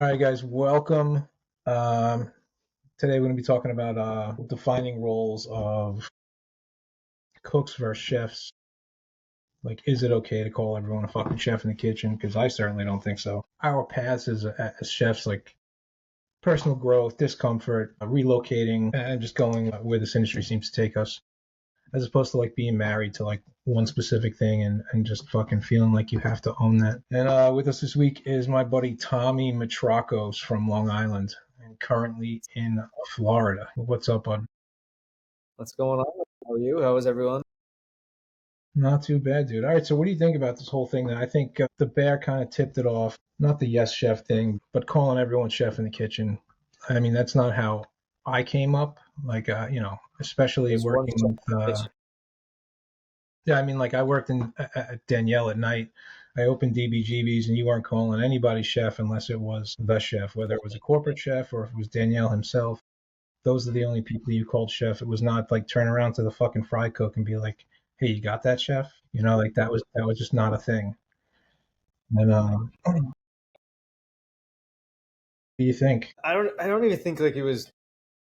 All right, guys, welcome. Um, Today we're going to be talking about defining roles of cooks versus chefs. Like, is it okay to call everyone a fucking chef in the kitchen? Because I certainly don't think so. Our paths as chefs, like personal growth, discomfort, relocating, and just going where this industry seems to take us, as opposed to like being married to like one specific thing and just fucking feeling like you have to own that. And with us this week is my buddy Tommy Mitrakos from Long Island and currently in Florida. What's up, bud? What's going on? How are you? How is everyone? Not too bad, dude. All right, so what do you think about this whole thing? That I think the bear kind of tipped it off. Not the yes chef thing, but calling everyone chef in the kitchen. I mean, that's not how I came up. Like, especially There's one working chef with in the kitchen. Yeah, I mean, like I worked in at Danielle at night. I opened DBGBs, and you weren't calling anybody chef unless it was the chef, whether it was a corporate chef or if it was Danielle himself. Those are the only people you called chef. It was not like turn around to the fucking fry cook and be like, "Hey, you got that, chef?" Like that was just not a thing. And what do you think? I don't even think like it was.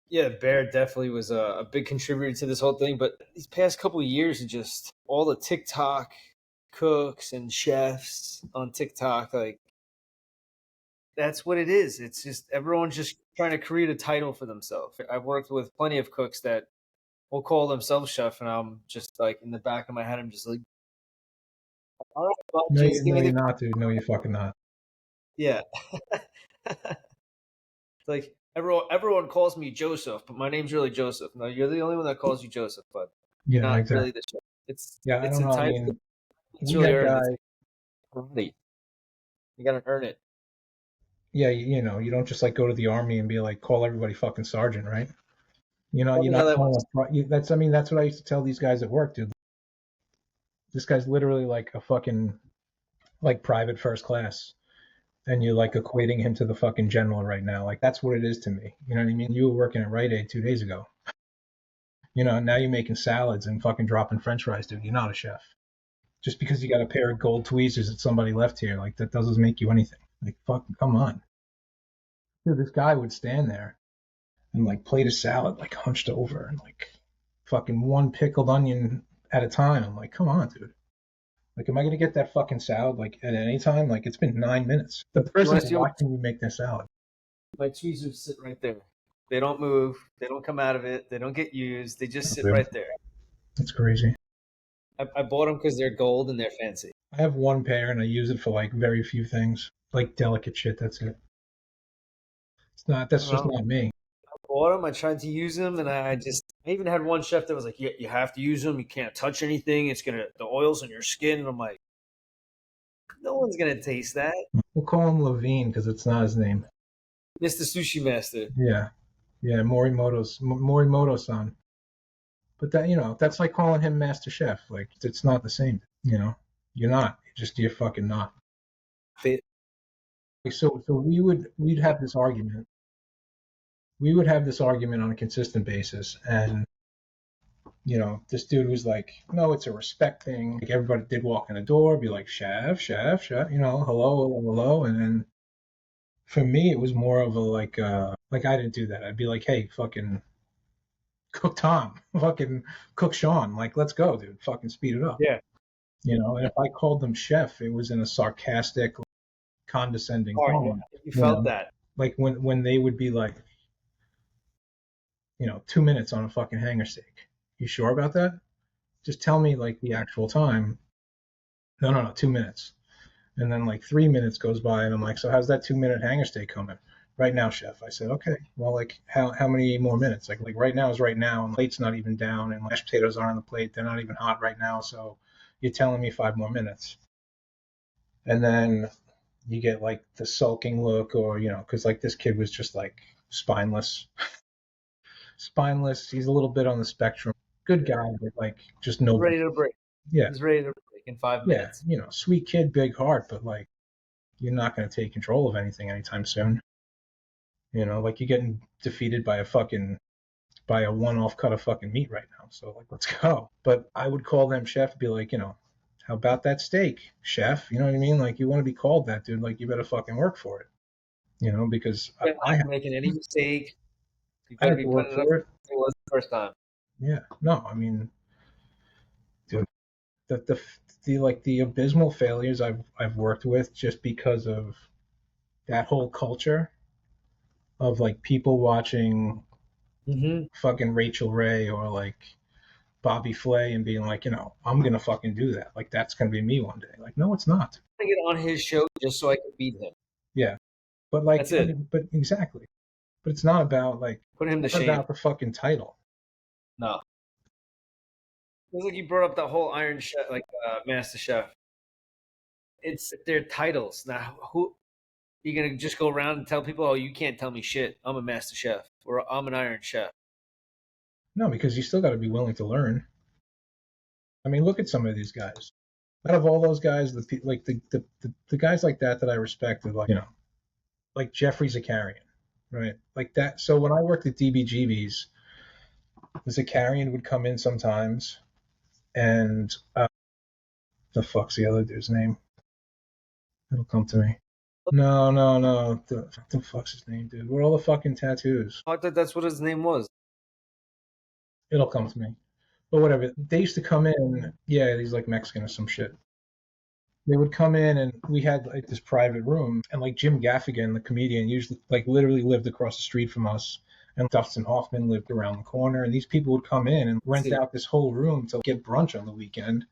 Yeah, Bear definitely was a big contributor to this whole thing. But these past couple of years, it just all the TikTok cooks and chefs on TikTok, like that's what it is. It's just everyone's just trying to create a title for themselves. I've worked with plenty of cooks that will call themselves chef, and I'm just like in the back of my head, I'm just like, all right, well, No, just give no, me you're the not, dude. No, you're fucking not. yeah. Like everyone calls me Joseph, but my name's really Joseph. No, you're the only one that calls you Joseph, but you're Yeah, not exactly. really the chef. It's Yeah, I it's don't know. I entitled. mean, It's we really had earned. It's guys. like karate. You gotta earn it. Yeah, you don't just like go to the army and be like call everybody fucking sergeant, right? Tell You're me how not that calling works. that's I mean that's what I used to tell these guys at work, dude. This guy's literally like a fucking like private first class, and you're like equating him to the fucking general right now. Like that's what it is to me. You know what I mean? You were working at Rite Aid 2 days ago. Now you're making salads and fucking dropping French fries, dude. You're not a chef. Just because you got a pair of gold tweezers that somebody left here, like that doesn't make you anything. Like fucking come on, dude. This guy would stand there and like plate a salad like hunched over and like fucking one pickled onion at a time. I'm like, come on, dude. Like, am I gonna get that fucking salad like at any time? Like, it's been 9 minutes. The You want person's to see watching you make that salad. my tweezers sit right there. They don't move. They don't come out of it. They don't get used. They just sit Dude, right there. that's crazy. I bought them because they're gold and they're fancy. I have one pair and I use it for like very few things, like delicate shit. That's it. It's not. I That's don't just know. not me. I bought them. I tried to use them, and I even had one chef that was like, you have to use them. You can't touch anything. It's gonna the oils on your skin." And I'm like, no one's gonna taste that. We'll call him Levine because it's not his name. Mr. Sushi Master. Yeah, yeah, Morimoto-san. But that's like calling him Master Chef. Like, it's not the same. You're not. You're fucking not. Fit. So we'd have this argument. We would have this argument on a consistent basis, and this dude was like, no, it's a respect thing. Like everybody did walk in the door, be like, chef, chef, chef, hello, hello, hello. And then for me, it was more of a like I didn't do that. I'd be like, hey, fucking cook Tom, fucking cook Sean. Like, let's go, dude. Fucking speed it up. Yeah. And if I called them chef, it was in a sarcastic, condescending All right. tone. You You felt know, that. like when they would be like, 2 minutes on a fucking hanger steak. You sure about that? Just tell me like the actual time. No, no, no, 2 minutes. And then like 3 minutes goes by, and I'm like, so how's that 2 minute hanger steak coming? Right now, chef. I said, okay. Well, like how many more minutes? Like right now is right now, and the plate's not even down, and mashed potatoes aren't on the plate. They're not even hot right now. So you're telling me 5 more minutes, and then you get like the sulking look, or because like this kid was just like spineless, spineless. He's a little bit on the spectrum. Good guy, but like just He's no. ready to break. Yeah, He's ready to break in five yeah. minutes. Sweet kid, big heart, but like you're not going to take control of anything anytime soon. Like you're getting defeated by a one-off cut of fucking meat right now. So like, let's go. But I would call them chef, be like, how about that steak, chef? You know what I mean? Like you want to be called that, dude. Like you better fucking work for it. you know, because You're not making any mistake. You I better had be to work putting it up for it. it was the first time. Yeah, no, I mean, dude, the like the abysmal failures I've worked with just because of that whole culture of like people watching Mm-hmm. fucking Rachel Ray or like Bobby Flay and being like, you know, I'm gonna fucking do that. Like that's gonna be me one day. Like, no, it's not. I get on his show just so I can beat him. Yeah, but like, That's it. but exactly. But it's not about like, Put him to it's not shame. about the fucking title. No. It's like you brought up the whole Iron Chef, like Master Chef. It's their titles. Now, who you gonna just go around and tell people, "Oh, you can't tell me shit. I'm a Master Chef or I'm an Iron Chef." No, because you still got to be willing to learn. I mean, look at some of these guys. Out of all those guys, like the guys like that I respected, like you know, like Jeffrey Zakarian, right? Like that. So when I worked at DBGB's, the Zakarian would come in sometimes, and the fuck's the other dude's name? It'll come to me. No, no, no. The fuck's his name, dude? Where are all the fucking tattoos? I thought that's what his name was. It'll come to me. But whatever. They used to come in. Yeah, he's like Mexican or some shit. They would come in and we had like this private room and like Jim Gaffigan, the comedian, usually like literally lived across the street from us, and Dustin Hoffman lived around the corner, and these people would come in and rent out this whole room to get brunch on the weekend,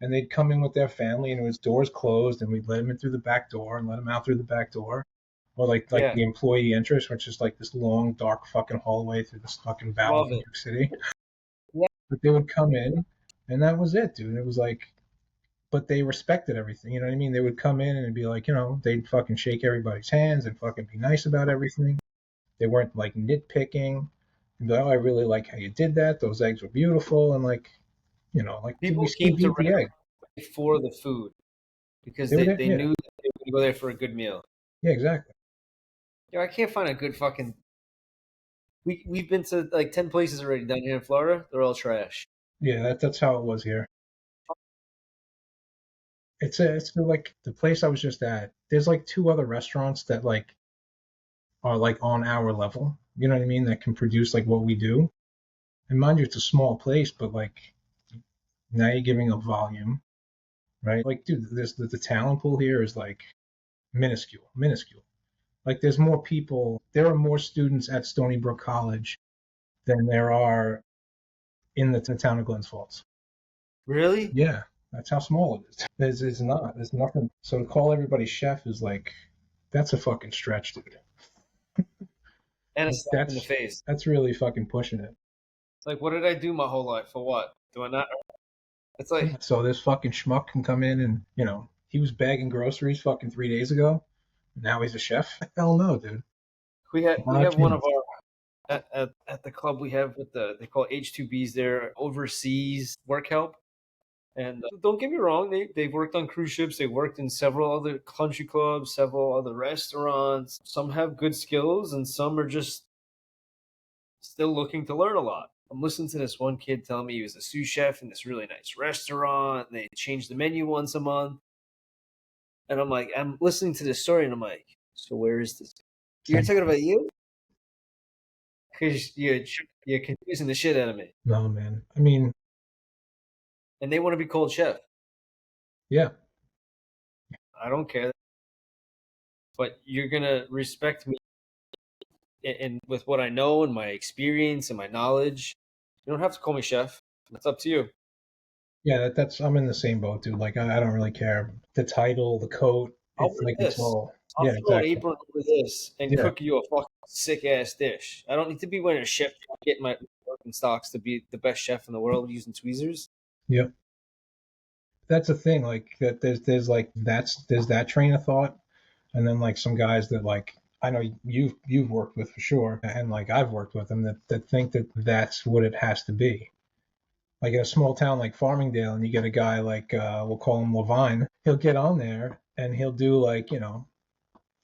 and they'd come in with their family and it was doors closed and we'd let them in through the back door and let them out through the back door, or like Yeah. the employee entrance, which is like this long dark fucking hallway through this fucking valley of New York City. Yeah. But they would come in and that was it, dude. It was like, but they respected everything. You know what I mean? They would come in and be like, you know, they'd fucking shake everybody's hands and fucking be nice about everything. They weren't like nitpicking. And be like, oh, I really like how you did that. Those eggs were beautiful. And like, you know, like, did we People skin came to beat the egg? for the food because They would, they yeah, knew that they were going to go there for a good meal. yeah, exactly. Yo, I can't find a good fucking. We've been to like 10 places already down here in Florida. They're all trash. Yeah, that's how it was here. It's like the place I was just at. There's like two other restaurants that like are like on our level. You know what I mean? That can produce like what we do. And mind you, it's a small place, but like now you're giving up volume, right? Like, dude, the talent pool here is like minuscule, minuscule. Like, there's more people. There are more students at Stony Brook College than there are in the town of Glens Falls. Really? Yeah, that's how small it is. It's not. There's nothing. So to call everybody chef is like, that's a fucking stretch, dude. And a Like, slap in the face. that's really fucking pushing it. Like, what did I do my whole life? For what? Do I not? It's like So this fucking schmuck can come in and you know he was bagging groceries fucking 3 days ago. Now he's a chef. Hell no, dude. we Not a have one of chance. our at the club we have with they call H2Bs. They're overseas work help. And don't get me wrong, they've worked on cruise ships. They've worked in several other country clubs, several other restaurants. Some have good skills, and some are just still looking to learn a lot. I'm listening to this one kid telling me he was a sous chef in this really nice restaurant. And they change the menu once a month. And I'm like, I'm listening to this story, and I'm like, so where is this? You're talking about you? Because you're confusing the shit out of me. No, man. I mean, And they want to be called chef. yeah, I don't care. But you're gonna respect me and with what I know and my experience and my knowledge. You don't have to call me chef. It's up to you. yeah. That's I'm in the same boat, dude. Like I don't really care the title, the coat. I'll It's wear like it's this. all. I'll Yeah, throw an exactly. apron over this and Yeah, cook you a fucking sick ass dish. I don't need to be wearing a chef jacket, my working stocks to be the best chef in the world using tweezers. yep. That's a thing. Like that. There's like there's that train of thought, and then like some guys that like I know you've worked with for sure, and like I've worked with them that think that that's what it has to be. Like in a small town like Farmingdale, and you get a guy like we'll call him Levine. He'll get on there and he'll do like you know,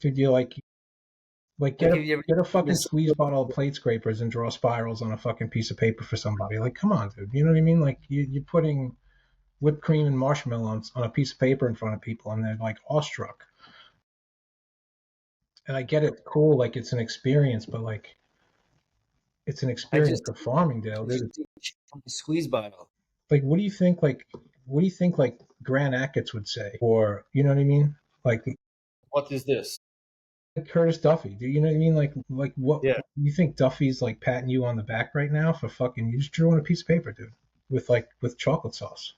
dude, you like Like if you ever get a fucking squeeze bottle of plate scrapers and draw spirals on a fucking piece of paper for somebody. Like, come on, dude. You know what I mean? Like you're putting whipped cream and marshmallow on a piece of paper in front of people, and they're like awestruck. And I get it, cool, like it's an experience, but like it's an I experience just for Farmingdale, dude. take shit from the squeeze bottle. Like, what do you think? What do you think? Like Grant Achatz would say, or you know what I mean? Like What is this? Curtis Duffy. Do you know what I mean? Like what Yeah, you think Duffy's like patting you on the back right now for fucking? You just drew on a piece of paper, dude, with chocolate sauce.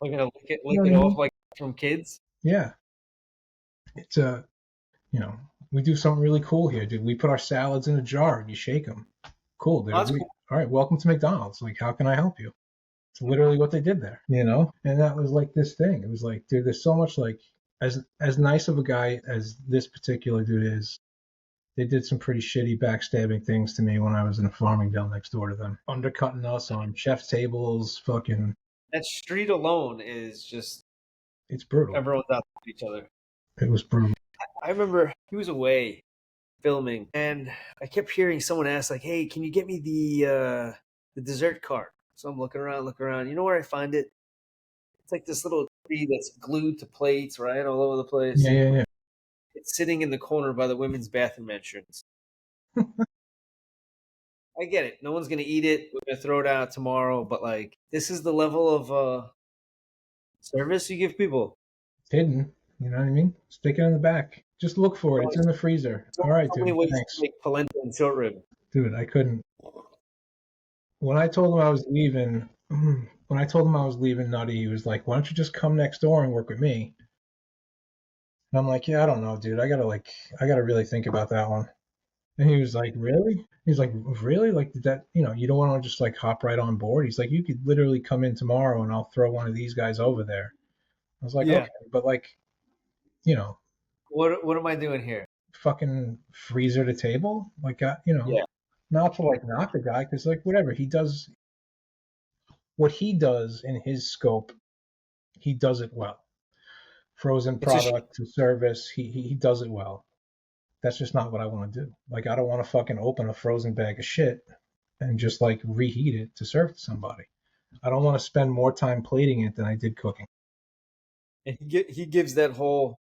we're gonna You lick know what it I off mean? like from kids. Yeah, it's a you know we do something really cool here, dude. We put our salads in a jar and you shake them. Cool, Oh, dude. that's cool. All right, welcome to McDonald's. Like, how can I help you? It's literally what they did there, you know? And that was like this thing. It was like, dude, there's so much like as nice of a guy as this particular dude is, they did some pretty shitty backstabbing things to me when I was in Farmingdale next door to them. Undercutting us on chef tables, fucking That street alone is just it's brutal. everyone's out to each other. It was brutal. I remember he was away filming, and I kept hearing someone ask, like, "Hey, can you get me the dessert cart?" So I'm looking around. You know where I find it? It's like this little tree that's glued to plates, right, all over the place. Yeah, yeah, yeah. It's sitting in the corner by the women's bathroom entrance. I get it. No one's gonna eat it. We're gonna throw it out tomorrow. But like, this is the level of service you give people. Hidden. You know what I mean? Stick it in the back. Just look for it. It's in the freezer. So All right, many dude. ways to Thanks. make polenta and short rib. Dude, I couldn't. When I told him I was leaving, Nutty, he was like, "Why don't you just come next door and work with me?" And I'm like, "Yeah, I don't know, dude. I gotta really think about that one." And he was like, "Really?" He's like, "Really? Like that? You know, you don't want to just like hop right on board?" He's like, "You could literally come in tomorrow and I'll throw one of these guys over there." I was like, Yeah. "Okay, but like, you know, What am I doing here? fucking freezer to table, like, Yeah. not to like knock the guy because like whatever he does, what he does in his scope, he does it well. Frozen It's a shame. product to service, he does it well. That's just not what I want to do. Like, I don't want to fucking open a frozen bag of shit and just like reheat it to serve to somebody. I don't want to spend more time plating it than I did cooking. And he gives that whole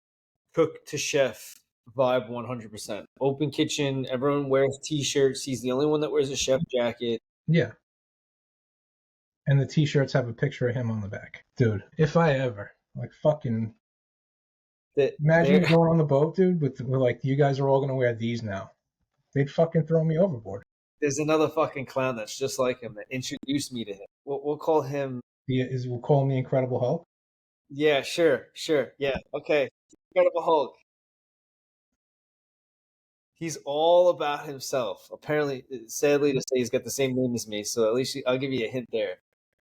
cook to chef vibe 100%. Open kitchen. Everyone wears t-shirts. He's the only one that wears a chef jacket. Yeah. And the t-shirts have a picture of him on the back. Dude, if I ever, like, fucking That imagine there, going on the boat, dude, with like, you guys are all going to wear these now. They'd fucking throw me overboard. there's another fucking clown that's just like him that introduced me to him. We'll call him. We'll call him the Incredible Hulk. Yeah, sure. Yeah, okay. Incredible Hulk. He's all about himself. Apparently, sadly to say, he's got the same name as me, so at least I'll give you a hint there.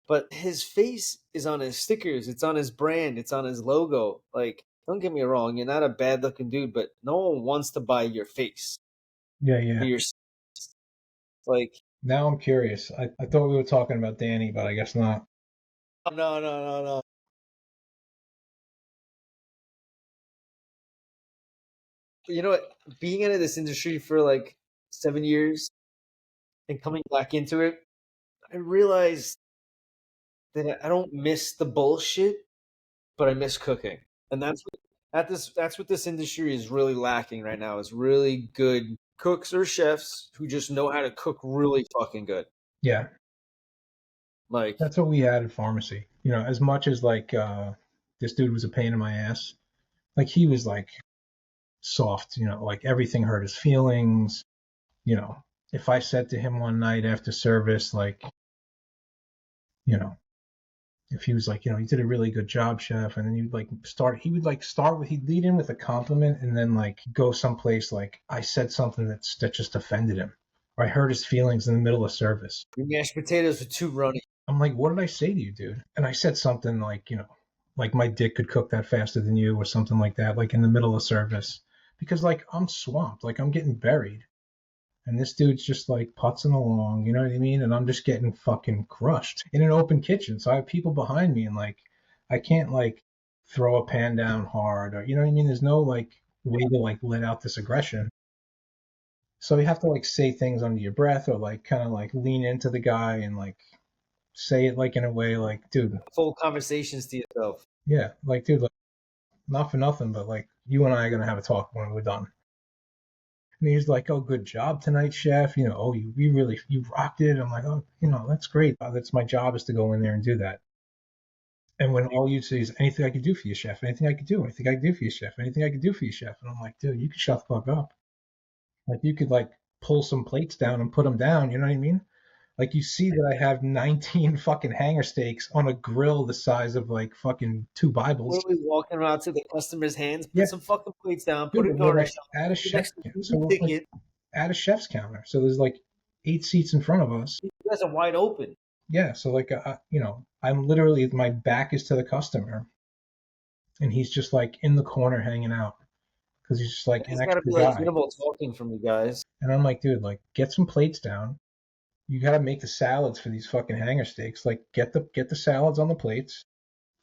But his face is on his stickers. It's on his brand. It's on his logo. Like, don't get me wrong, you're not a bad looking dude, but no one wants to buy your face Yeah, for yeah. your like. Now I'm curious. I thought we were talking about Danny, but I guess not. No. You know what? Being into this industry for like 7 years and coming back into it, I realized that I don't miss the bullshit, but I miss cooking, and that's what this industry is really lacking right now. Is really good cooks or chefs who just know how to cook really fucking good. Yeah, Like, that's what we had in pharmacy. You know, as much as like this dude was a pain in my ass, like he was like soft, you know, like everything hurt his feelings. You know, if I said to him one night after service, like, you know, if he was like, you know, you did a really good job, chef, and then he'd lead in with a compliment and then like go someplace like I said something that just offended him or I hurt his feelings in the middle of service. your mashed potatoes are too runny. I'm like, what did I say to you, dude? And I said something like, you know, like my dick could cook that faster than you or something like that, like in the middle of service. Because like I'm swamped, like I'm getting buried. And this dude's just like putzing along, you know what I mean? And I'm just getting fucking crushed in an open kitchen. So I have people behind me and like I can't like throw a pan down hard or you know what I mean? There's no like way to like let out this aggression. So you have to like say things under your breath or like kind of like lean into the guy and like say it like in a way like, dude, Full conversations to yourself. yeah, like dude, like, not for nothing, but like you and I are gonna have a talk when we're done. And he's like, "Oh, good job tonight, chef. Oh, you rocked it." I'm like, "Oh, that's great. That's my job is to go in there and do that." And when all you say is anything I could do for you, chef, anything I could do, anything I could do for you, chef, anything I could do for you, chef. And I'm like, dude, you could shut the fuck up. Like you could like pull some plates down and put them down. You know what I mean? Like you see that I have 19 fucking hanger steaks on a grill the size of like fucking two Bibles. Literally walking around to the customer's hands, Yeah, put some fucking plates down, dude, put a we're like garnish on, at a put chef. next to So the we're like ticket. at a chef's counter. So there's like 8 seats in front of us. You guys are wide open. Yeah. So like, I'm literally my back is to the customer, and he's just like in the corner hanging out because he's just like an It's got to be extra like guy. minimal talking from you guys. And I'm like, dude, like get some plates down. You gotta make the salads for these fucking hanger steaks. Like get the salads on the plates.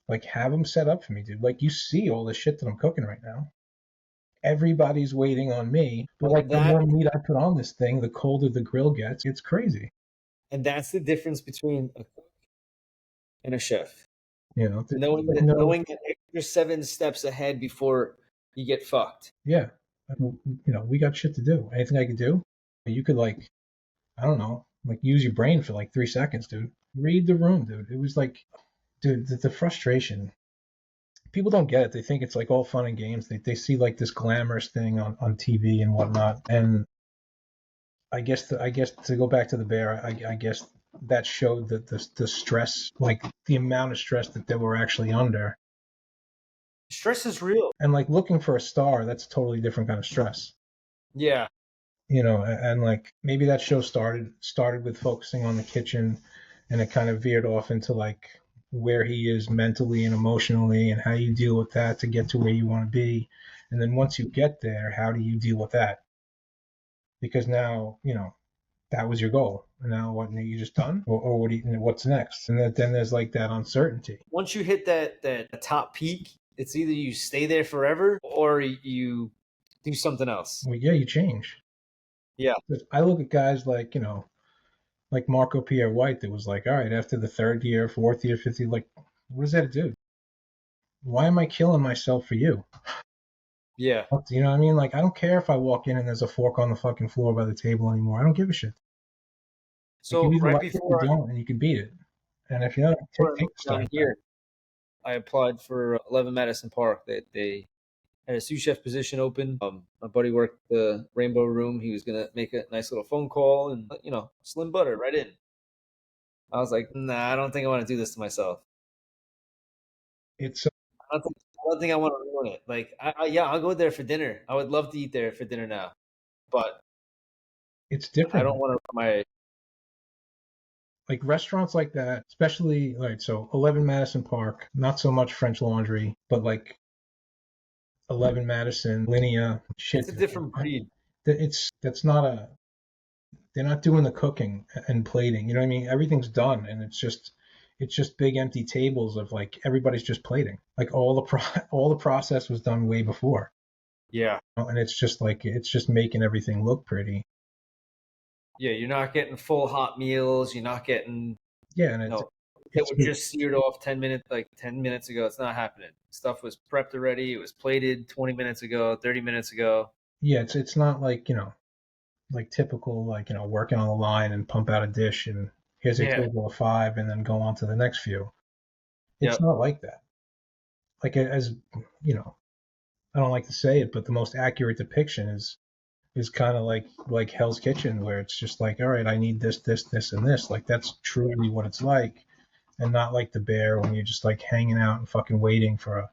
Like have them set up for me, dude. Like you see all the shit that I'm cooking right now. Everybody's waiting on me. But like the That more meat I put on this thing, the colder the grill gets. It's crazy. and that's the difference between a cook and a chef. Knowing Like, that, no, knowing that extra 7 steps ahead before you get fucked. yeah. We got shit to do. Anything I could do? You could like, I don't know, like use your brain for like 3 seconds, dude. Read the room, dude. It was like, dude, the frustration. People don't get it. They think it's like all fun and games. They see like this glamorous thing on TV and whatnot. And I guess to go back to the bear, I guess that showed that the stress, like the amount of stress that they were actually under. Stress is real. And like looking for a star, that's a totally different kind of stress. Yeah. And like maybe that show started with focusing on the kitchen, and it kind of veered off into like where he is mentally and emotionally and how you deal with that to get to where you want to be. And then once you get there, how do you deal with that? Because now, that was your goal. And now what, are you just done? Or what's next? And then there's like that uncertainty. Once you hit that top peak, it's either you stay there forever or you do something else. Well, yeah, you change. Yeah. I look at guys like, like Marco Pierre White that was like, all right, after the third year, fourth year, fifth year, like, what does that do? Why am I killing myself for you? Yeah. You know what I mean? Like, I don't care if I walk in and there's a fork on the fucking floor by the table anymore. I don't give a shit. Like, you So either right like it or before you don't, and you can beat it. And if you don't, I take moved the start down back. here, I applied for 11 Madison Park. They had a sous chef position open. My buddy worked the Rainbow Room. He was gonna make a nice little phone call and slim butter right in. I was like, nah, I don't think I want to do this to myself. It's I don't think I want to ruin it. Like, yeah, I'll go there for dinner. I would love to eat there for dinner now, but it's I different. don't want to my. Like restaurants like that, especially like so 11 Madison Park, not so much French Laundry, but like 11 Madison, Linea, shit. It's a different breed. That's not a they're not doing the cooking and plating. You know what I mean? Everything's done, and it's just big empty tables of like everybody's just plating. Like all the process was done way before, Yeah, and it's just like it's just making everything look pretty. yeah. You're not getting full hot meals. You're not getting Yeah, and no that it's were just seared off 10 minutes ago. It's not happening. Stuff was prepped already. It was plated 20 minutes ago, 30 minutes ago. yeah, it's not like like typical like working on the line and pump out a dish and here's a Yeah. table of five and then go on to the next few. It's Yep. not like that. Like as you know, I don't like to say it, but the most accurate depiction is kind of like Hell's Kitchen, where it's just like, all right, I need this, this, this, and this. Like that's truly what it's like, and not like the bear when you're just like hanging out and fucking waiting for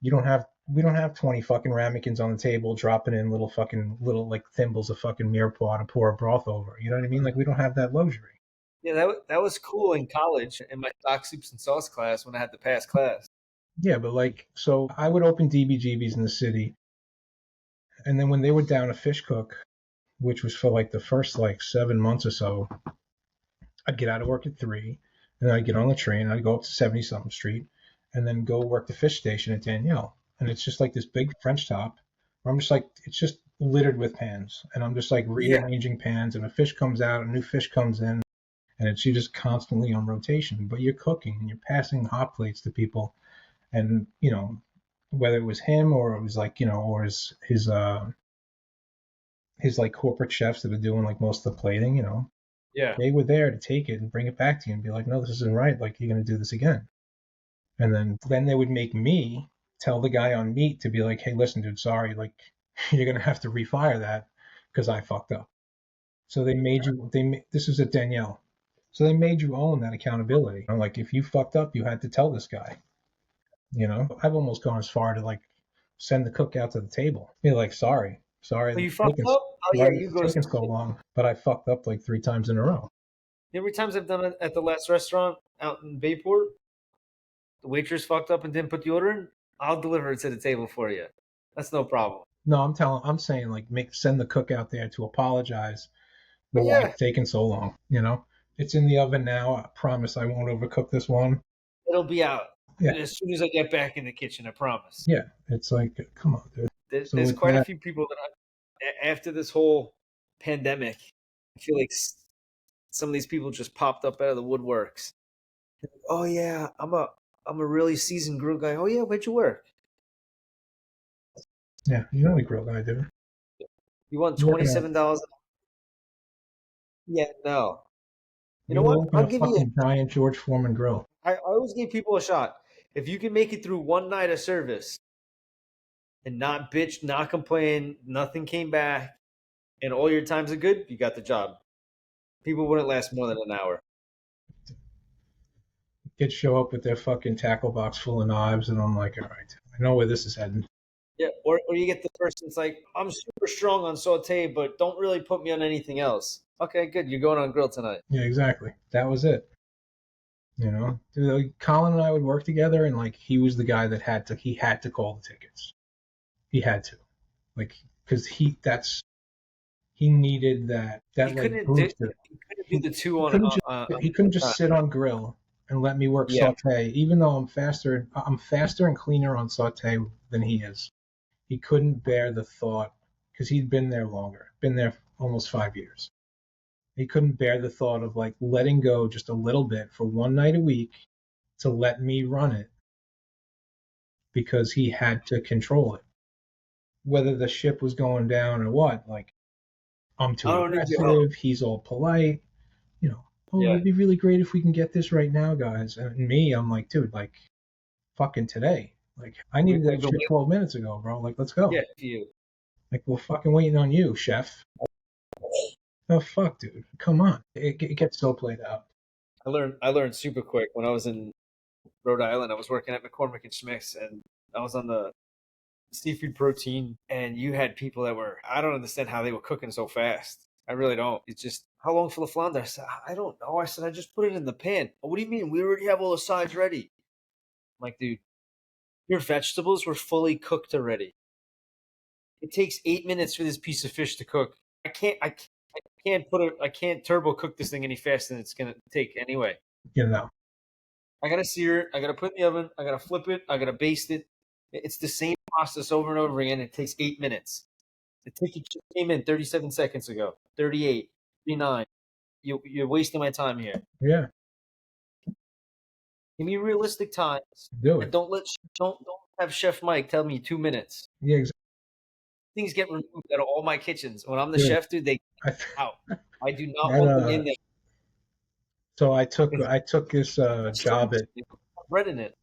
you don't have we don't have 20 fucking ramekins on the table dropping in little like thimbles of fucking mirepoix to pour a broth over. You know what I mean? Like we don't have that luxury. Yeah, that was cool in college in my stock soups and sauce class when I had to pass class. Yeah, but like so I would open DBGBs in the city, and then when they were down a fish cook, which was for like the first like 7 months or so, I'd get out of work at 3, and then I'd get on the train, I'd go up to 70 something street, and then go work the fish station at Danielle. And it's just like this big French top where I'm just like, it's just littered with pans. And I'm just like Yeah. rearranging pans, and a fish comes out, a new fish comes in, and it's you just constantly on rotation. But you're cooking and you're passing hot plates to people. And, whether it was him or it was like, or his his like corporate chefs that are doing like most of the plating, you know, Yeah. they were there to take it and bring it back to you and be like, no, this isn't right. Like, you're going to do this again. And then they would make me tell the guy on meat to be like, hey, listen, dude, sorry. Like, you're going to have to refire that because I fucked up. So they made you, this was at Danielle. So they made you own that accountability. You know, like, if you fucked up, you had to tell this guy, you know. I've almost gone as far to like send the cook out to the table. Be like, sorry Oh, that you it's fucked taking, up? Oh yeah, sorry that you it's go. taking so long, but I fucked up like 3 times in a row. How many times I've done it at the last restaurant out in Bayport? The waitress fucked up and didn't put the order in. I'll deliver it to the table for you. That's no problem. No, I'm saying like send the cook out there to apologize for But why yeah, it's taking so long. You know, it's in the oven now. I promise I won't overcook this one. it'll be out Yeah, as soon as I get back in the kitchen. I promise. yeah. It's like, come on, dude. So There's with quite a that, few people that after this whole pandemic, I feel like some of these people just popped up out of the woodworks. Oh yeah, I'm a really seasoned grill guy. Oh yeah, where'd you work? yeah, you're not a grill guy, dude. You want You're working $27? Yeah, no. You know you're what? working I'll a give you. fucking giant George Foreman grill. I always give people a shot. If you can make it through one night of service and not bitch, not complain, nothing came back, and all your times are good, you got the job. People wouldn't last more than an hour. Kids show up with their fucking tackle box full of knives, and I'm like, all right, I know where this is heading. Yeah, or you get the person that's like, I'm super strong on saute, but don't really put me on anything else. Okay, good. You're going on grill tonight. Yeah, exactly. That was it. You know, dude, like, Colin and I would work together, and like he was the guy that he had to call the tickets. He had to, like, because he needed that He like couldn't do booster. he couldn't do He, the two he on couldn't just he couldn't a just time. sit on grill and let me work Yeah, saute, even though I'm faster and cleaner on saute than he is. He couldn't bear the thought because he'd been there longer, been there almost 5 years. He couldn't bear the thought of like letting go just a little bit for one night a week to let me run it because he had to control it. Whether the ship was going down or what, like, I'm I too don't need your help. aggressive, he's all polite, you know, oh, Yeah, it'd be really great if we can get this right now, guys. And me, I'm like, dude, like, fucking today. Like, I needed we've that been shit waiting. 12 minutes ago, bro. Like, let's Yeah, go. for you. Like, we're fucking waiting on you, chef. Oh, fuck, dude. Come on. It gets so played out. I learned super quick when I was in Rhode Island. I was working at McCormick and Schmick's, and I was on the seafood protein. And you had people that were I don't understand how they were cooking so fast. I really don't. It's just how long for the flounder? I said I don't know. I said I just put it in the pan. Oh, what do you mean? We already have all the sides ready. I'm like, dude, your vegetables were fully cooked already. It takes 8 minutes for this piece of fish to cook. I can't put it. I can't turbo cook this thing any faster than it's gonna take anyway. You know, I gotta sear it. I gotta put it in the oven. I gotta flip it. I gotta baste it. It's the same process over and over again. It takes 8 minutes. The ticket just came in 37 seconds ago. 38, 39. You're wasting my time here. yeah, Give me realistic times, do and it. don't have Chef Mike tell me 2 minutes. Yeah, exactly. Things get removed out of all my kitchens. When I'm the Dude, chef, dude, they get I, out. I do not that, want them in there. so It's I took this job service. at, They put bread in it.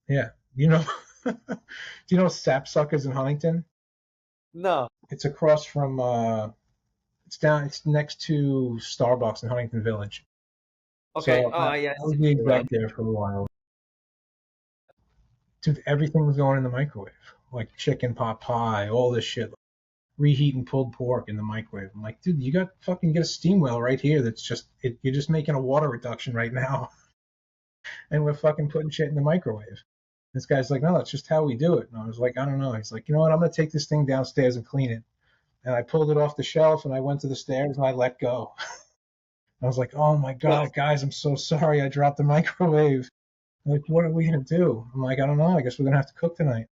yeah, you know, do you know Sapsuckers in Huntington? No. It's across from, it's next to Starbucks in Huntington Village. Okay. So Oh yeah, I I see was the around. exec there for a while. Dude, everything was going in the microwave, like chicken pot pie, all this shit, reheating pulled pork in the microwave. I'm like, dude, you got fucking get a steam well right here. That's just you're just making a water reduction right now, and we're fucking putting shit in the microwave. This guy's like, no, that's just how we do it. And I was like, I don't know. He's like, you know what? I'm gonna take this thing downstairs and clean it. And I pulled it off the shelf and I went to the stairs and I let go. I was like, oh my No. god, guys, I'm so sorry. I dropped the microwave. Like, what are we gonna do? I'm like, I don't know. I guess we're gonna have to cook tonight.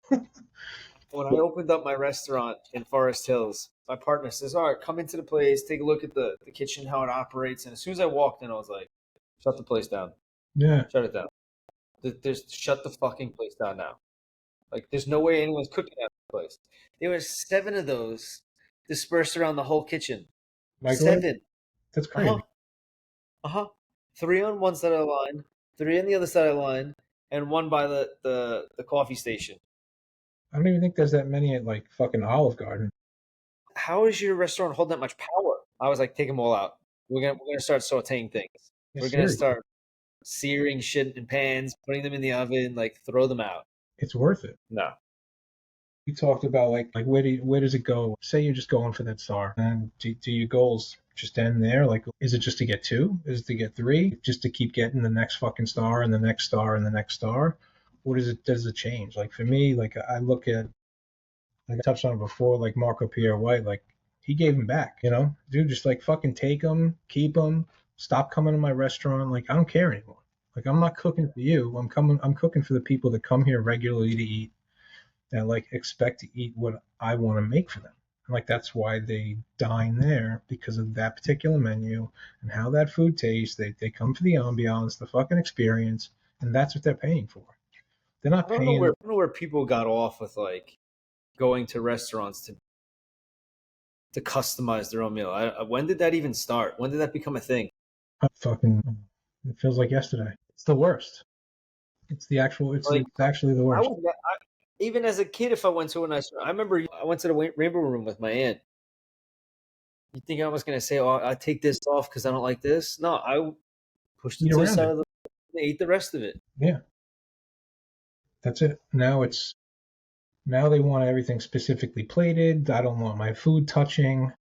When I opened up my restaurant in Forest Hills, my partner says, "All right, come into the place, take a look at the kitchen, how it operates." And as soon as I walked in, I was like, "Shut the place down. Yeah, Shut it down. There's shut the fucking place down now. Like, there's no way anyone's cooking at the place." There were 7 of those dispersed around the whole kitchen. Microwave? 7. That's Uh huh. crazy. Uh huh. 3 on one side of the line, 3 on the other side of the line, and one by the coffee station. I don't even think there's that many at like fucking Olive Garden. How is your restaurant holding that much power? I was like, take them all out. We're gonna start sauteing things. Yeah, We're gonna seriously. start searing shit in pans, putting them in the oven, like throw them out. It's worth it. No. You talked about like where does it go? Say you're just going for that star, and do your goals just end there? Like, is it just to get two? Is it to get three? Just to keep getting the next fucking star and the next star and the next star? Or does it change? Like for me, like I look at, like I touched on it before, like Marco Pierre White, like he gave him back, dude, just like fucking take them, keep them, stop coming to my restaurant. Like I don't care anymore. Like I'm not cooking for you. I'm cooking for the people that come here regularly to eat, that like expect to eat what I want to make for them. And like that's why they dine there, because of that particular menu and how that food tastes. They come for the ambiance, the fucking experience, and that's what they're paying for. They're not I paying. don't know where people got off with like going to restaurants to customize their own meal. When did that even start? When did that become a thing? Fucking, it feels like yesterday. It's the worst. Like It's actually the I worst. was even as a kid, if I went to a nice, I remember I went to the Rainbow Room with my aunt. You think I was gonna say, "Oh, I take this off because I don't like this"? No, I pushed it Eat to the around side it. of the and ate the rest of it. Yeah, that's it. Now they want everything specifically plated. I don't want my food touching.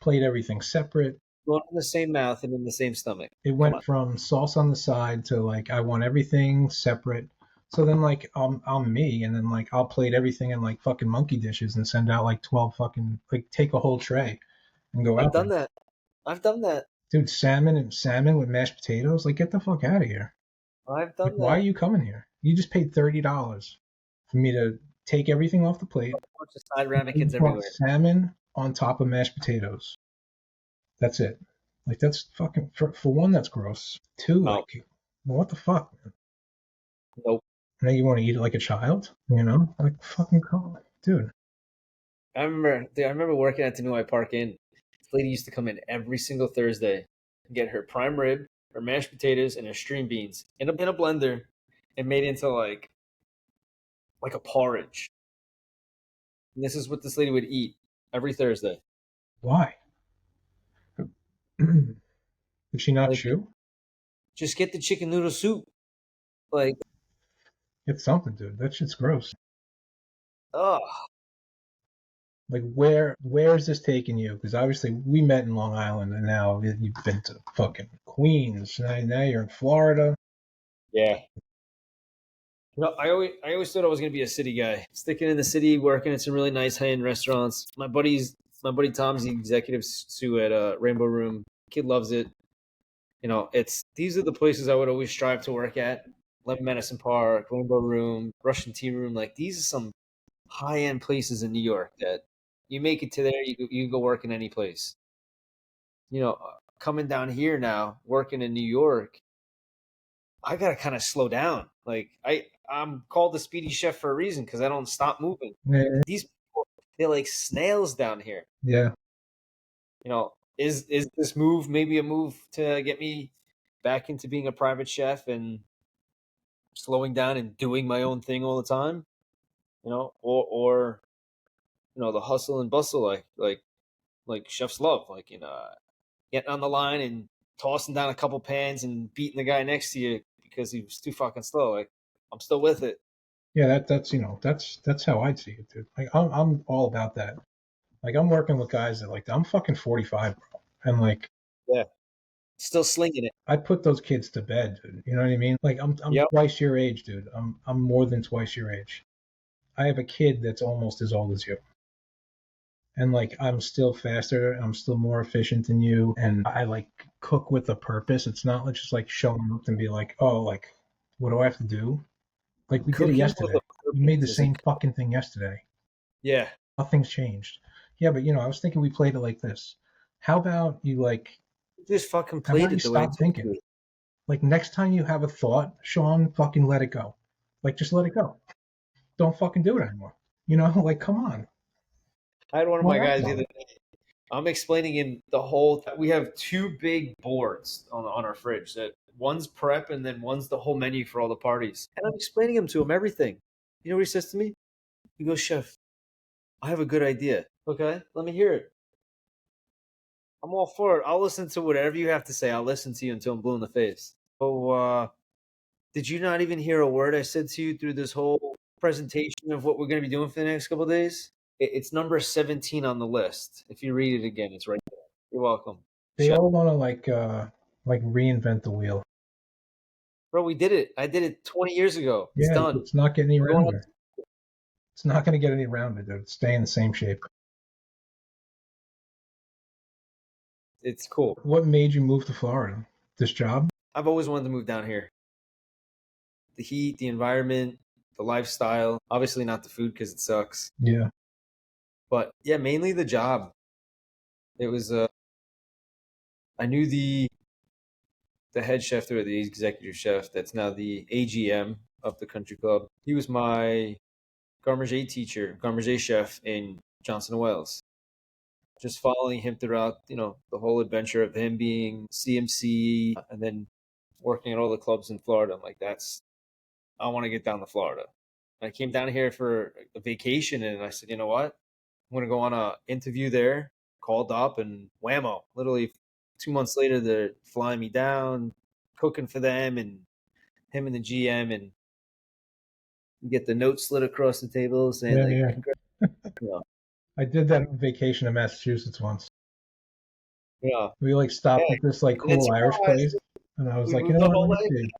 Plate everything separate. Going in the same mouth and in the same stomach. It Come on. went from sauce on the side to like I want everything separate. So then like I'm me, and then like I'll plate everything in like fucking monkey dishes and send out like 12 fucking, like take a whole tray and go I've out done there. that. I've done that. Dude, salmon with mashed potatoes, like get the fuck out of here. I've Like done why are that. you coming here? You just paid $30 for me to take everything off the plate, A bunch of side you ramekins want everywhere. salmon on top of mashed potatoes. That's it. Like that's fucking, for one, that's gross. Two, Oh, like what the fuck, man? nope. Now you want to eat it like a child, Like fucking come on, dude. I remember working at the New Park Inn. This lady used to come in every single Thursday and get her prime rib, her mashed potatoes, and her string beans in a blender and made into like a porridge. And this is what this lady would eat every Thursday. Why? Did she not Like, chew? just get the chicken noodle soup. Like, It's something, dude. That shit's gross. oh, Like where is this taking you? Because obviously we met in Long Island, and now you've been to fucking Queens. Now you're in Florida. yeah. I always thought I was gonna be a city guy, sticking in the city, working at some really nice high end restaurants. My buddy Tom's the executive sous at Rainbow Room. Kid loves it. It's these are the places I would always strive to work at. Lemon Medicine Park, Rainbow Room, Russian Tea Room. Like these are some high end places in New York that you make it to there, you can go work in any place. Coming down here now, working in New York, I gotta kind of slow down. Like I'm called the Speedy Chef for a reason because I don't stop moving. Yeah, These people, they're like snails down here. yeah. Is this move maybe a move to get me back into being a private chef and slowing down and doing my own thing all the time? Or the hustle and bustle like chefs love, like getting on the line and tossing down a couple pans and beating the guy next to you because he was too fucking slow. Like I'm still with it. Yeah, that's how I'd see it, dude. Like I'm all about that. Like I'm working with guys that like I'm fucking 45, bro, and like Yeah, still slinging it. I put those kids to bed, dude. You know what I mean? Like I'm Yep. twice your age, dude. I'm more than twice your age. I have a kid that's almost as old as you. And like I'm still faster, I'm still more efficient than you, and I like cook with a purpose. It's not like just like showing up and be like, oh, like what do I have to do? Like we did it Cooking with yesterday. a We made the purpose is same fucking thing yesterday. yeah. Nothing's changed. Yeah, but I was thinking we played it like this. How about you like? Just fucking How played about you it the way I stop told thinking? you. Like next time you have a thought, Sean, fucking let it go. Like just let it go. Don't fucking do it anymore. Like come on. I had one of Well, my that's guys the all. other day. I'm explaining him the whole. We have two big boards on our fridge. That one's prep and then one's the whole menu for all the parties. And I'm explaining him to him everything. You know what he says to me? He goes, "Chef, I have a good idea. Okay, let me hear it. I'm all for it. I'll listen to whatever you have to say. I'll listen to you until I'm blue in the face." So, did you not even hear a word I said to you through this whole presentation of what we're going to be doing for the next couple of days? It's number 17 on the list. If you read it again, it's right there. You're welcome. They Chef. all want to like reinvent the wheel. Bro, we did it. I did it 20 years ago. It's Yeah, done. it's not getting any We're going rounder. It's not going to get any rounder, dude. It's staying the same shape. It's cool. What made you move to Florida? This job? I've always wanted to move down here. The heat, the environment, the lifestyle. Obviously not the food because it sucks. Yeah. But yeah, mainly the job. It was I knew the head chef there, the executive chef that's now the AGM of the country club. He was my garde teacher, garde chef in Johnson and Wales. Just following him throughout, the whole adventure of him being CMC and then working at all the clubs in Florida. I'm like, I want to get down to Florida. And I came down here for a vacation and I said, you know what? I'm going to go on a interview there, called up and whammo, literally 2 months later, they're flying me down, cooking for them and him and the GM and you get the note slid across the table saying Yeah, like, yeah. congrats. Yeah. I did that on vacation in Massachusetts once. Yeah. We like stopped Hey, at this like and then cool Irish surprise, place, and I was we like, you moved know the what, whole let me way. see.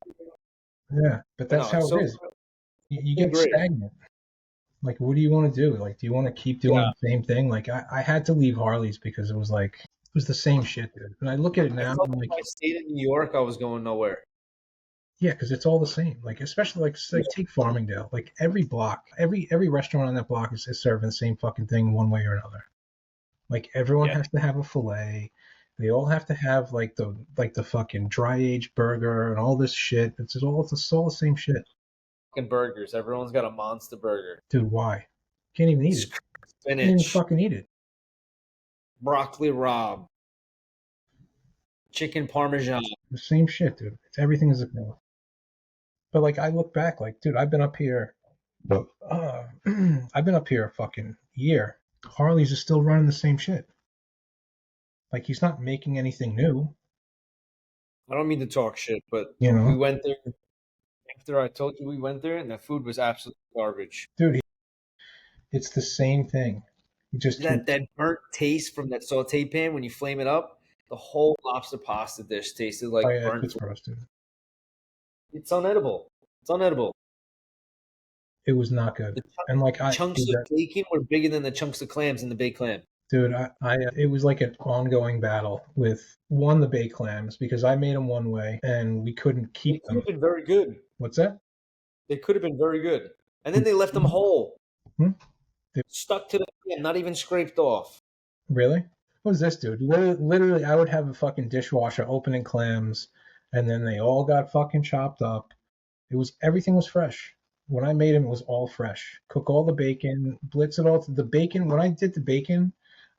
Yeah, but I that's know, it's how it so is. You been get great. stagnant. Like, what do you want to do? Like, do you want to keep doing Yeah. the same thing? Like, I had to leave Harley's because it was like it was the same shit, dude. And I look at it I now, felt I'm like like, if I stayed in New York, I was going nowhere. yeah, because it's all the same. Like, especially like take Farmingdale. Like every block, every restaurant on that block is serving the same fucking thing one way or another. Like everyone Yeah. has to have a fillet. They all have to have like the fucking dry aged burger and all this shit. It's all the same shit. Fucking burgers. Everyone's got a monster burger. Dude, why? Can't even eat it. Can't even Spinach, fucking eat it. broccoli rabe, chicken parmesan. The same shit, dude. Everything is a pill. But like I look back, like, dude, I've been up here. I've been up here a fucking year. Harley's is still running the same shit. Like he's not making anything new. I don't mean to talk shit, but You we know, went there after I told you we went there, and the food was absolutely garbage. dude. It's the same thing. He just That keeps. that burnt taste from that saute pan when you flame it up, the whole lobster pasta dish tasted Oh like yeah, burnt. it's gross, dude. It's unedible. It's unedible. It was not good. The And like chunks of bacon were bigger than the chunks of clams in the baked clam. dude, it was like an ongoing battle with one the baked clams because I made them one way and we couldn't They keep could have them. been very good. What's that? They could have been very good. And then they left them whole, Hmm? Dude, stuck to the pan, not even scraped off. really? What was this, dude? Literally, I would have a fucking dishwasher opening clams, and then they all got fucking chopped up. Everything was fresh. When I made them, it was all fresh. Cook all the bacon, blitz it all. The bacon. When I did the bacon,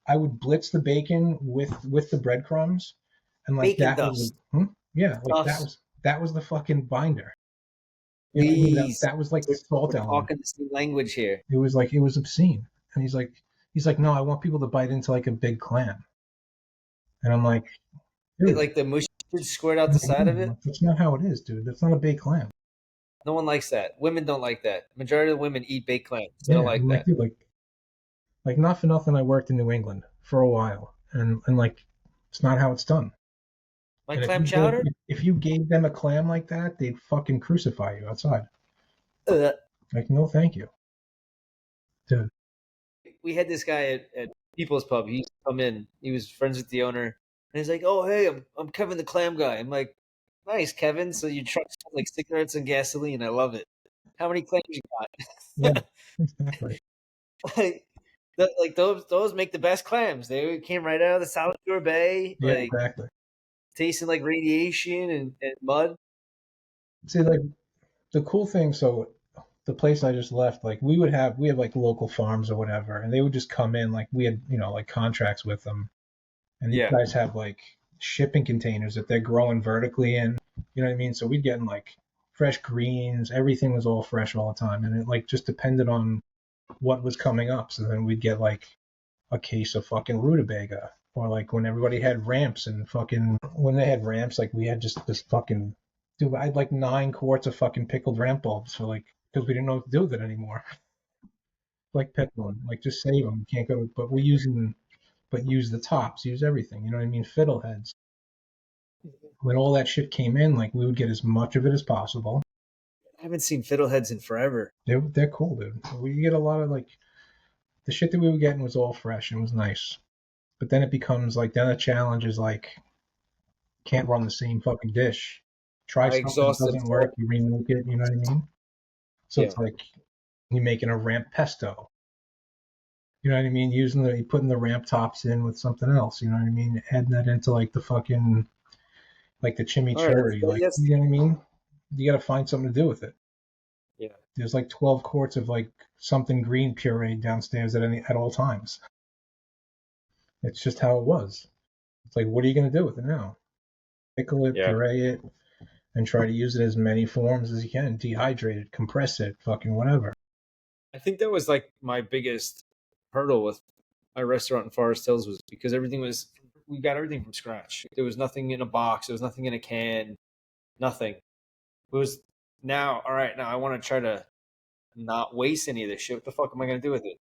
I would blitz the bacon with the breadcrumbs, and like Bacon that was dust. yeah, like Dust. that was the fucking binder. You know what I mean? That Please. that was like the We're, salt we're element. talking the same language here. It was obscene. And he's like, no, I want people to bite into like a big clam. And I'm like, dude, Like the mush squirt out the side of it. that's not how it is, dude. That's not a big clam. No one likes that. Women don't like that. Majority of the women eat baked clams. They don't Yeah, like I'm like, that. dude, like not for nothing. I worked in New England for a while, and like, it's not how it's done. Like And clam chowder? if you gave them a clam like that, they'd fucking crucify you outside. Uh, Like, no, thank you, dude. we had this guy at People's Pub. He used to come in. He was friends with the owner. And he's like, oh, hey, I'm Kevin the Clam Guy. I'm like, nice, Kevin. So your truck smells like cigarettes and gasoline. I love it. How many clams you Yeah, got? exactly. like, like those make the best clams. They came right out of the South Shore Bay, Yeah, like exactly. tasting like radiation and mud. See, like the cool thing. So the place I just left, like we have like local farms or whatever, and they would just come in, like we had, like contracts with them, and these Yeah. guys have like shipping containers that they're growing vertically in. You know what I mean? So we'd get in like fresh greens, everything was all fresh all the time, and it like just depended on what was coming up. So then we'd get like a case of fucking rutabaga, or like when everybody had ramps and fucking when they had ramps, like we had just this fucking dude. I had like 9 quarts of fucking pickled ramp bulbs for like because we didn't know what to do with it anymore. Like pickle them, like just save them. You can't go, but we use them, but use the tops, use everything. You know what I mean? Fiddleheads. When all that shit came in, like we would get as much of it as possible. I haven't seen fiddleheads in forever. They're cool, dude. We get a lot of like the shit that we were getting was all fresh and was nice. But then it becomes like then the challenge is like can't run the same fucking dish. Try I something that exhausted doesn't all. work, you remake it. You know what I mean? So Yeah. it's like you making a ramp pesto. You know what I mean? You putting the ramp tops in with something else. You know what I mean? Adding that into like the fucking like the All right. chimichurri. Like you know what I mean? You got to find something to do with it. Yeah. There's like 12 quarts of like something green puree downstairs at all times. It's just how it was. It's like, what are you going to do with it now? Pickle it, Yeah. puree it, and try to use it as many forms as you can. Dehydrate it, compress it, fucking whatever. I think that was like my biggest hurdle with my restaurant in Forest Hills was because we got everything from scratch. There was nothing in a box. There was nothing in a can. Nothing. It was now, all right, now I want to try to not waste any of this shit. What the fuck am I going to do with it?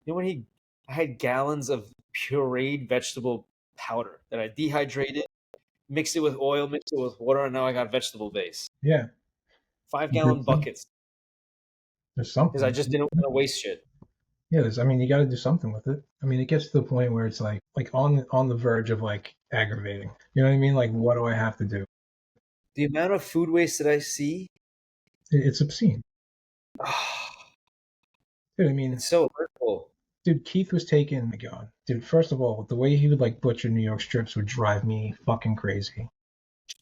You know, I had gallons of pureed vegetable powder that I dehydrated, mixed it with oil, mixed it with water, and now I got vegetable base. Yeah, 5-gallon buckets there's because I something. just didn't want to waste shit. Yeah, I mean, you got to do something with it. I mean, it gets to the point where it's like on the verge of like aggravating. You know what I mean? Like, what do I have to do? The amount of food waste that I see, It's obscene. Dude, I mean, it's so hurtful. dude, Keith was taken. My God, dude. First of all, the way he would like butcher New York strips would drive me fucking crazy.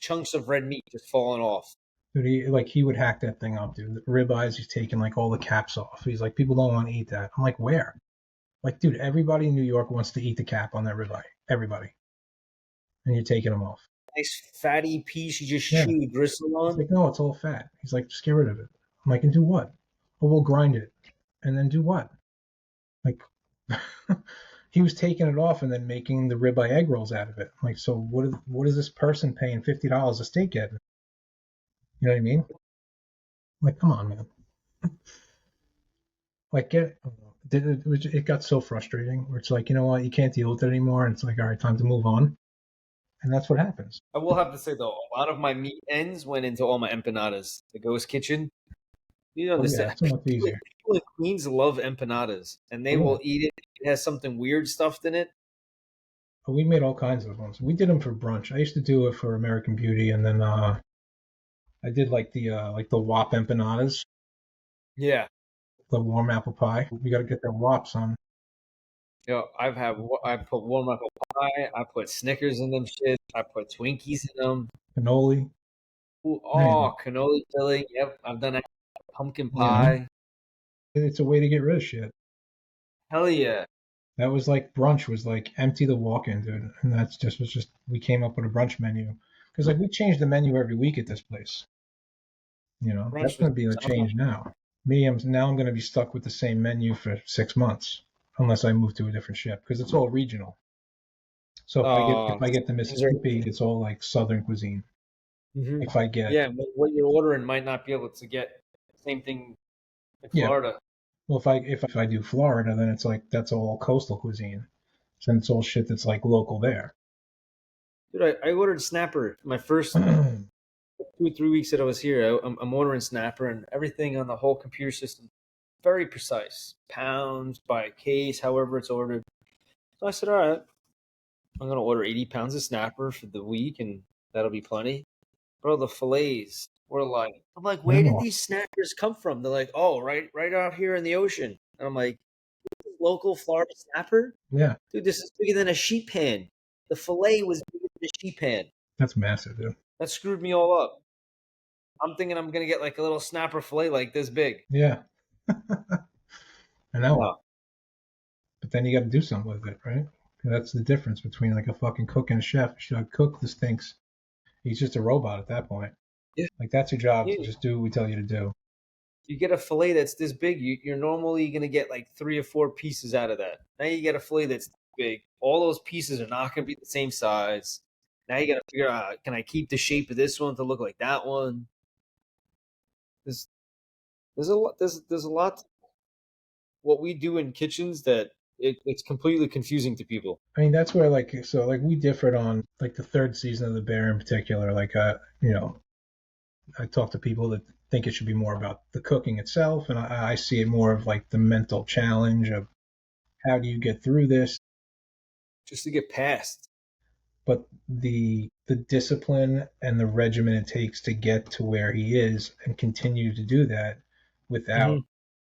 Chunks of red meat just falling off. Dude, he would hack that thing up, dude. The ribeyes, he's taking like all the caps off. He's like, people don't want to eat that. I'm like, where? Like, dude, everybody in New York wants to eat the cap on that ribeye. Everybody, and you're taking them off. Nice fatty piece you just Yeah. chew the gristle He's on. like, no, it's all fat. He's like, just get rid of it. I'm like, and do what? Oh, we'll grind it, and then do what? Like, he was taking it off and then making the ribeye egg rolls out of it. I'm like, so what is this person paying $50 a steak getting? You know what I mean? I'm like, come on, man. Like, it got so frustrating where it's like, you know what, you can't deal with it anymore, and it's like, all right, time to move on, and that's what happens. I will have to say though, a lot of my meat ends went into all my empanadas. The ghost kitchen. You don't Oh yeah, understand. it's so much easier. People in Queens love empanadas, and they Oh, yeah. will eat it. It has something weird stuffed in it. We made all kinds of ones. We did them for brunch. I used to do it for American Beauty, and then I did like the WAP empanadas, Yeah. the warm apple pie. We got to get that WAPs on You know, I put warm apple pie. I put Snickers in them shit. I put Twinkies in them. cannoli. Ooh, Man, oh, cannoli filling. Yep, I've done that. Pumpkin yeah, pie. it's a way to get rid of shit. Hell yeah. That was like brunch was like empty the walk-in, dude, and that's just was just we came up with a brunch menu because like we change the menu every week at this place. You know, that's Brunch was going to be the phenomenal. change now. I'm going to be stuck with the same menu for 6 months unless I move to a different ship because it's all regional. So Uh, if I get the things are, Mississippi, it's all like Southern cuisine. hmm If I get Yeah, what you're ordering might not be able to get the same thing in yeah, Florida. well if I do Florida, then it's like that's all coastal cuisine. So it's all shit that's like local there. Dude, I ordered snapper my first Yeah, 2 or 3 weeks that I was here. I'm ordering snapper and everything on the whole computer system. Very precise. Pounds by case, however it's ordered. So I said, all right, I'm going to order 80 pounds of snapper for the week and that'll be plenty. Bro, the fillets were like, I'm like, where did these snappers come from? They're like, oh, right out here in the ocean. And I'm like, local Florida snapper? yeah, Dude, this is bigger than a sheet pan. The fillet was bigger than a sheet pan. that's massive, dude. That screwed me all up. I'm thinking I'm gonna get like a little snapper fillet like this big. Yeah. I know. No, But then you got to do something with it, right? That's the difference between like a fucking cook and a chef. A cook just thinks he's just a robot at that point. yeah, Like that's your job to you, just do what we tell you to do. you get a fillet that's this big, you're normally gonna get like 3 or 4 pieces out of that. Now you get a fillet that's big. All those pieces are not gonna be the same size. Now you gotta figure out, can I keep the shape of this one to look like that one? There's there's a lot there's a lot what we do in kitchens that it's completely confusing to people. I mean, that's where like we differed on like the third season of The Bear in particular. I talk to people that think it should be more about the cooking itself, and I see it more of like the mental challenge of how do you get through this, Just to get past. but the discipline and the regimen it takes to get to where he is and continue to do that without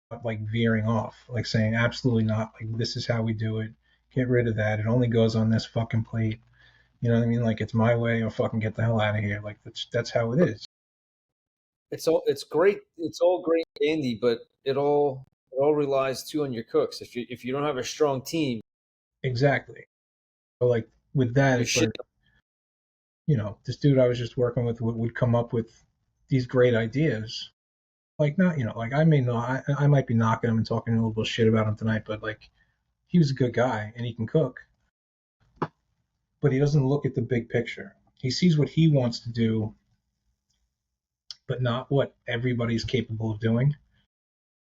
Hmm. like veering off, like saying absolutely not, like this is how we do it. Get rid of that. It only goes on this fucking plate. You know what I mean? Like it's my way or fucking get the hell out of here. Like that's how it is. It's great. It's all great and dandy, but it all relies too on your cooks. If you don't have a strong team, Exactly. But like with that, your it's shit. like this dude I was just working with would come up with these great ideas. Like not like I might be knocking him and talking a little bit of shit about him tonight, but like he was a good guy and he can cook, but he doesn't look at the big picture. He sees what he wants to do, but not what everybody's capable of doing.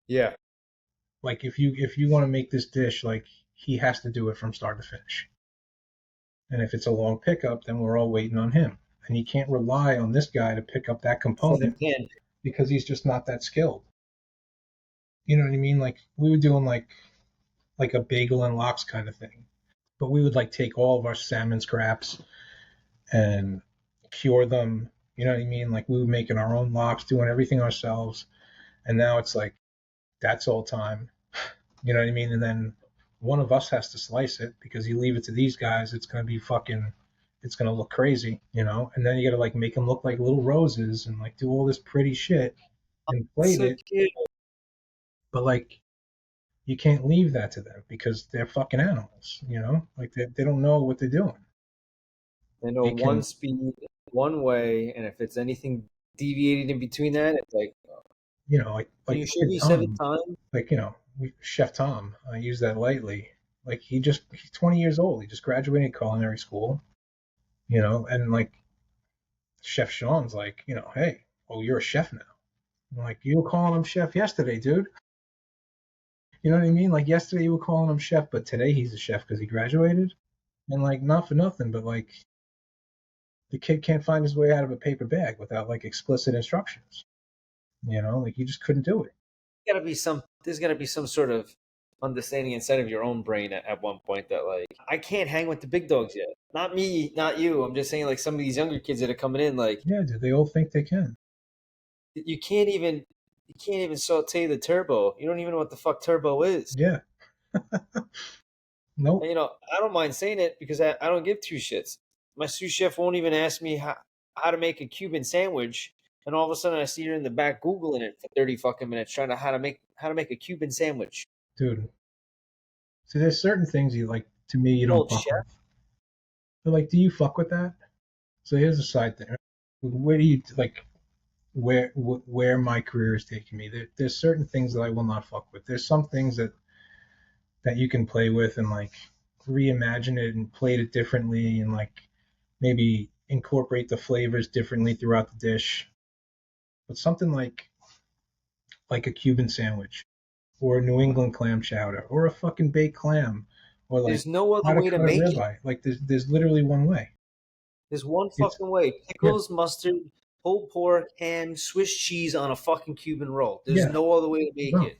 Yeah, Like if you want to make this dish, like he has to do it from start to finish. And if it's a long pickup, then we're all waiting on him. And you can't rely on this guy to pick up that for the component can. because he's just not that skilled. You know what I mean? Like we were doing like a bagel and lox kind of thing. But we would like take all of our salmon scraps and cure them. You know what I mean? Like we were making our own lox, doing everything ourselves. And now it's like that's all time. You know what I mean? And then one of us has to slice it because you leave it to these guys, it's gonna be fucking, it's gonna look crazy. And then you gotta like make them look like little roses and like do all this pretty shit and plate So it, cute. but like you can't leave that to them because they're fucking animals. Like they don't know what they're doing. They know They one can, speed, one way, and if it's anything deviated in between that, it's like, can like you show fucking me seven Tom, times? like Chef Tom. I use that lightly. Like he's 20 years old. He just graduated culinary school. And like Chef Sean's like, hey, oh, you're a chef now. I'm like, you were calling him chef yesterday, dude. You know what I mean? Like yesterday you were calling him chef, but today he's a chef because he graduated. And like, not for nothing, but like the kid can't find his way out of a paper bag without like explicit instructions. Like he just couldn't do it. There's gotta be some sort of understanding inside of your own brain at one point that like I can't hang with the big dogs yet. Not me, not you. I'm just saying like some of these younger kids that are coming in, like Yeah, dude, they all think they can. you can't even saute the turbo. You don't even know what the fuck turbo is. Yeah. And Nope, I don't mind saying it because I don't give two shits. My sous chef won't even ask me how to make a Cuban sandwich, and all of a sudden I see her in the back googling it for 30 fucking minutes trying to how to make a Cuban sandwich. dude. So there's certain things you like to me you You don't old fuck chef. with. But like, do you fuck with that? So here's a side thing. Where do you like where my career is taking me? There's certain things that I will not fuck with. There's some things that you can play with and like reimagine it and plate it differently and like maybe incorporate the flavors differently throughout the dish. But something like a Cuban sandwich or a New England clam chowder or a fucking baked clam or like There's no other how to way to cut a make it. ribeye. Like there's literally one way. There's one It's fucking way. yeah, Pickles, mustard, pulled pork, ham, Swiss cheese on a fucking Cuban roll. There's yeah. no other way to make No. it.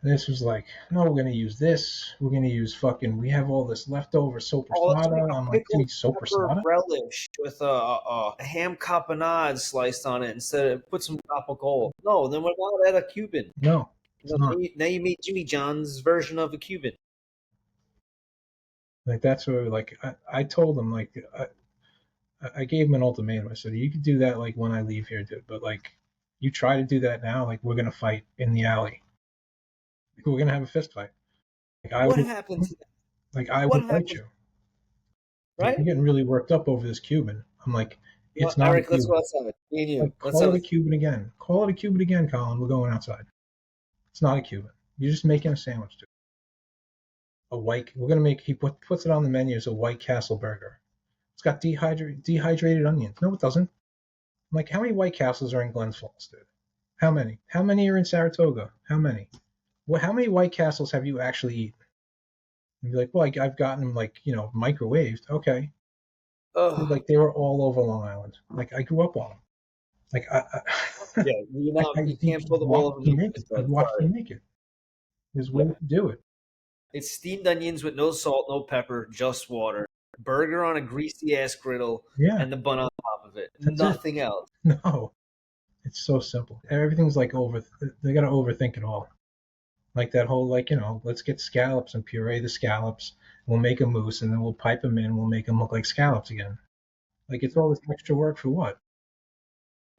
And this was like, no, we're gonna use this. We're gonna use fucking. We have all this leftover Oh, let's make sopressata. I'm a like, dude, pickled pepper sopressata? relish with a ham caponade sliced on it instead of put some tropical. No, then we're not at a Cuban. No, it's No, not. now you made Jimmy John's version of a Cuban. Like that's what like I told him like I gave him an ultimatum. I said, you could do that like when I leave here, dude, but like you try to do that now, like we're gonna fight in the alley. Like, we're gonna have a fist fight. Like I What will, happened? like I What will fight happened? you. Like, Right? you're getting really worked up over this Cuban. I'm like, Well, it's not a Eric, let's go Cuban. outside. Me and you. Like, Let's call have it a. a Cuban again. Call it a Cuban again, Colin. We're going outside. It's not a Cuban. You're just making a sandwich, dude. A white. We're gonna make. He puts it on the menu as a White Castle burger. It's got dehydrated onions. No, it doesn't. I'm like, how many White Castles are in Glens Falls, dude? How many? How many are in Saratoga? How many? Well, how many White Castles have you actually eaten? And be like, well, I've gotten them like microwaved. Okay, dude, Oh, like they were all over Long Island. Like I grew up on them. Like yeah. You know, I you you can't pull the wool watched over them people's make it. I eyes. watched Sorry. them make it. There's ways Yeah. to do it. It's steamed onions with no salt, no pepper, just water. Burger on a greasy ass griddle, Yeah, and the bun on top of it. that's it. Nothing else. No, it's so simple. Everything's like over. They gotta overthink it all. Like that whole let's get scallops and puree the scallops. We'll make a mousse and then we'll pipe them in. We'll make them look like scallops again. Like it's all this extra work for what?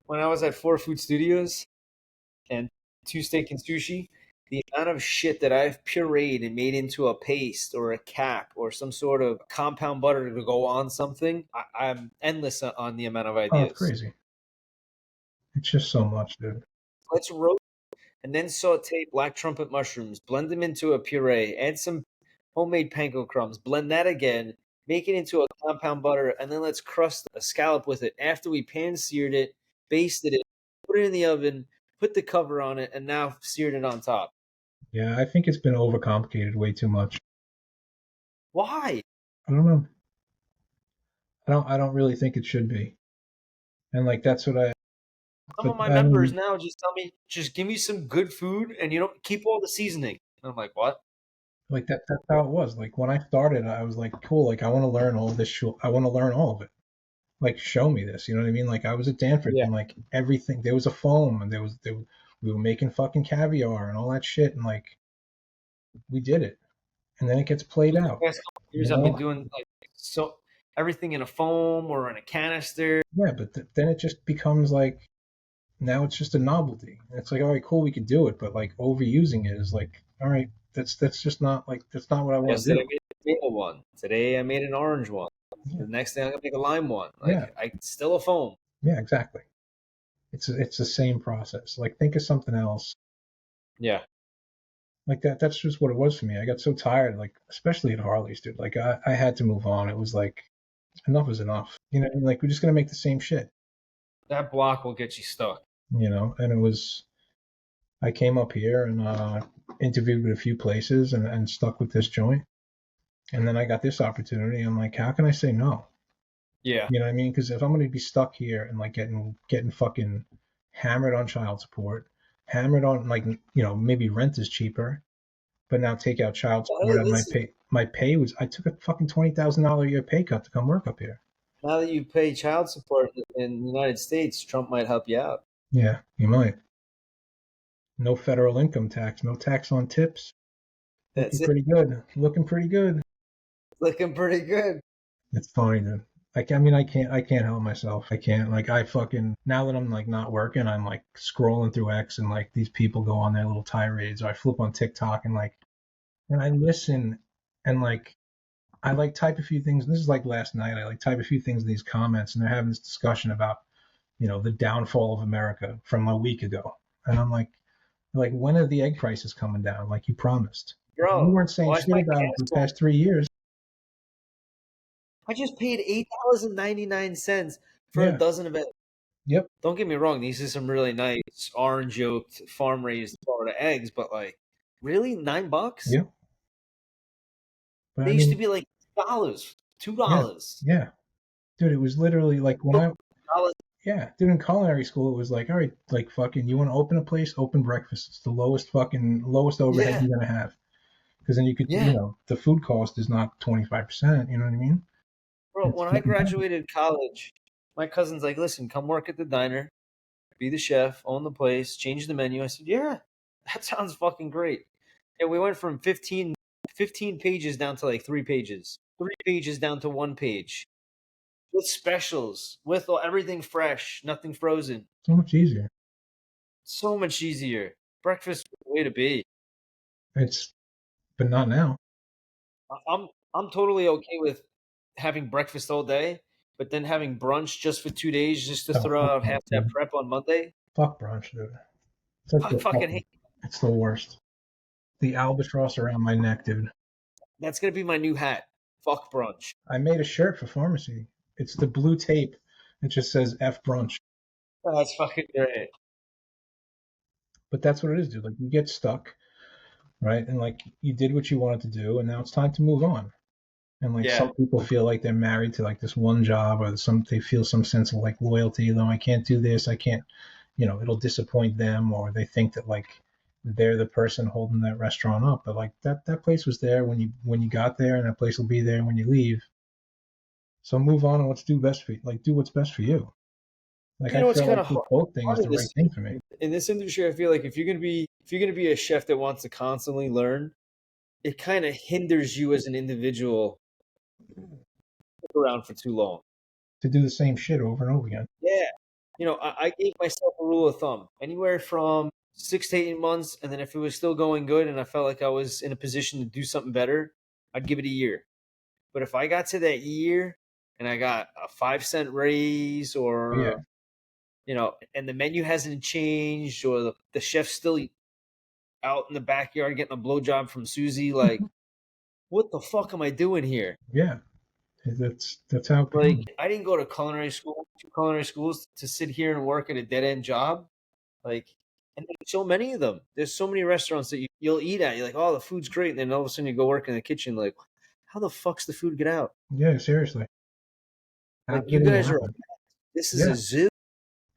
When I was at Four Food Studios and Two Steak and Sushi, the amount of shit that I've pureed and made into a paste or a cap or some sort of compound butter to go on something, I'm endless on the amount of Oh, it's ideas. crazy. It's just so much, dude. Let's roast and then saute black trumpet mushrooms, blend them into a puree, add some homemade panko crumbs, blend that again, make it into a compound butter, and then let's crust a scallop with it after we pan seared it, basted it, put it in the oven, put the cover on it, and now seared it on top. Yeah, I think it's been overcomplicated way too much. Why? I don't know. I don't really think it should be. And like that's what I. Some But of my I members mean, now just tell me, just give me some good food and you don't keep all the seasoning. And I'm like, what? like that's how it was. Like when I started, I was like, cool. Like I want to learn all this. I want to learn all of it. Like show me this. You know what I mean? Like I was at Danford Yeah. and like everything. There was a foam and we were making fucking caviar and all that shit and like we did it. And then it gets played For the out. past couple of You years, I've been know? doing like so everything in a foam or in a canister. Yeah, but then it just becomes like now it's just a novelty. And it's like, all right, cool, we could do it, but like overusing it is like, all right, that's just not like that's not what I want to Yesterday I do. made a tomato one. Today I made an orange one. Yeah, The next thing I'm gonna make a lime one. yeah, Like I still a foam. yeah, exactly. It's the same process. Like think of something else. Yeah. Like that's just what it was for me. I got so tired, like especially at Harley's, dude. Like I had to move on. It was like enough is enough. You know, what I mean? Like we're just gonna make the same shit. That block will get you stuck. And it was I came up here and interviewed with a few places and stuck with this joint. And then I got this opportunity. I'm like, how can I say no? Yeah. You know what I mean? Because if I'm gonna be stuck here and like getting fucking hammered on child support, hammered on like maybe rent is cheaper, but now take out child Well, support hey, out of my listen. pay. My pay was I took a fucking $20,000 a year pay cut to come work up here. Now that you pay child support in the United States, Trump might help you out. Yeah, you might. No federal income tax, no tax on tips. Looking That's it. pretty good. Looking pretty good. Looking pretty good. It's funny, dude. I mean, I can't help myself. I can't. Like, I fucking, now that I'm like not working, I'm like scrolling through X and like these people go on their little tirades or I flip on TikTok and I listen and like, I like type a few things. This is like last night. I like type a few things in these comments and they're having this discussion about, the downfall of America from a week ago. And I'm like, when are the egg prices coming down? Like you promised. You Bro, weren't saying watch shit my about them gas for the one. past 3 years. I just paid $8.99 for a Yeah. dozen of it. Yep. Don't get me wrong, these are some really nice orange yolked farm raised Florida eggs, but like really $9? Yep. But They I used to mean, be like $2, yeah, $2. yeah, dude, it was literally like $2. yeah, dude, in culinary school, it was like, all right, like fucking, you want to open a place, open breakfast. It's the lowest overhead Yeah, you're gonna have, because then you could, yeah. the food cost is not 25%. You know what I mean? Bro, It's when I fucking perfect. graduated college, my cousin's like, listen, come work at the diner, be the chef, own the place, change the menu. I said, yeah, that sounds fucking great. And we went from 15 pages down to like 3 pages, 3 pages down to 1 page. with specials, with everything fresh, nothing frozen. So much easier. So much easier. Breakfast is the way to be. But not now. I'm totally okay with having breakfast all day, but then having brunch just for 2 days just to Oh, throw fuck out half brunch, that dude. prep on Monday. Fuck brunch, dude. It's like I fucking hate. it's the worst. The albatross around my neck, dude. That's gonna be my new hat. Fuck brunch. I made a shirt for pharmacy. It's the blue tape. It just says F brunch. Oh, that's fucking great. But that's what it is, dude. Like you get stuck, right? And like you did what you wanted to do, and now it's time to move on. And like Yeah. some people feel like they're married to like this one job, or they feel some sense of like loyalty. Though I can't do this, I can't, it'll disappoint them, or they think that like they're the person holding that restaurant up. But like that place was there when you got there, and that place will be there when you leave. So move on and let's do best for you. Like do what's best for you. Like You I know, it's feel kind like of this hard, boat thing is the in right this thing for me. industry. I feel like if you're gonna be a chef that wants to constantly learn, it kind of hinders you as an individual around for too long. To do the same shit over and over again. Yeah. I gave myself a rule of thumb anywhere from 6 to 8 months. And then if it was still going good and I felt like I was in a position to do something better, I'd give it a year. But if I got to that year and I got a 5 cent raise Yeah, or, and the menu hasn't changed or the chef's still out in the backyard getting a blowjob from Susie, like, what the fuck am I doing here? yeah. That's how it Like, becomes. I didn't go to two culinary schools to sit here and work at a dead end job. Like, and there's so many of them. There's so many restaurants that you'll eat at. You're like, oh, the food's great. And then all of a sudden you go work in the kitchen. Like, how the fuck's the food get out? Yeah, seriously. How Like, did you it even guys are, happen? this is Yeah, a zoo.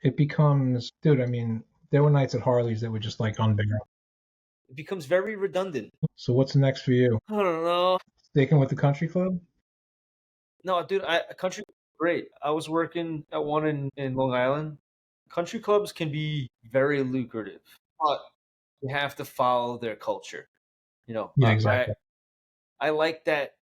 it becomes, dude. I mean, there were nights at Harley's that were just like unbearable. It becomes very redundant. So what's next for you? I don't know. Sticking with the country club? No, dude, country great. I was working at one in Long Island. Country clubs can be very lucrative, but you have to follow their culture. You know, Yeah, I, I exactly. I like that.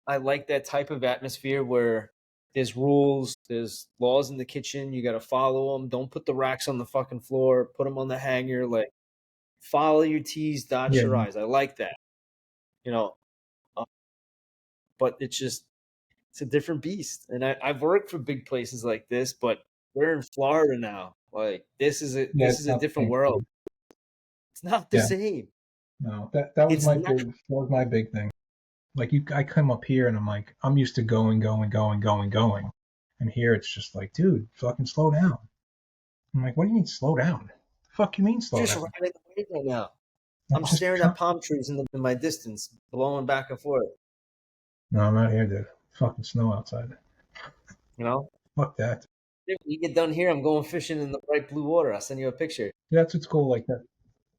I like that type of atmosphere where there's rules, there's laws in the kitchen. You got to follow them. Don't put the racks on the fucking floor. Put them on the hanger. Like, follow your T's, dot Yeah, your I's. I like that. You know, uh, but it's a different beast. And I've worked for big places like this, but we're in Florida now. Like, yeah. this It's is a not the different same. world. It's not the Yeah, same. no. That was It's my not. big thing. Like I come up here and I'm like, I'm used to going, going, going, going, going, and here it's just like, dude, fucking slow down. I'm like, what do you mean slow down? The fuck you mean slow Just down? riding the wave right now. Like I'm just staring come. at palm trees in my distance, blowing back and forth. No, I'm not here, dude. Fucking snow outside. You know, Fuck that. when you get done here, I'm going fishing in the bright blue water. I'll send you a picture. That's what's cool. Like that.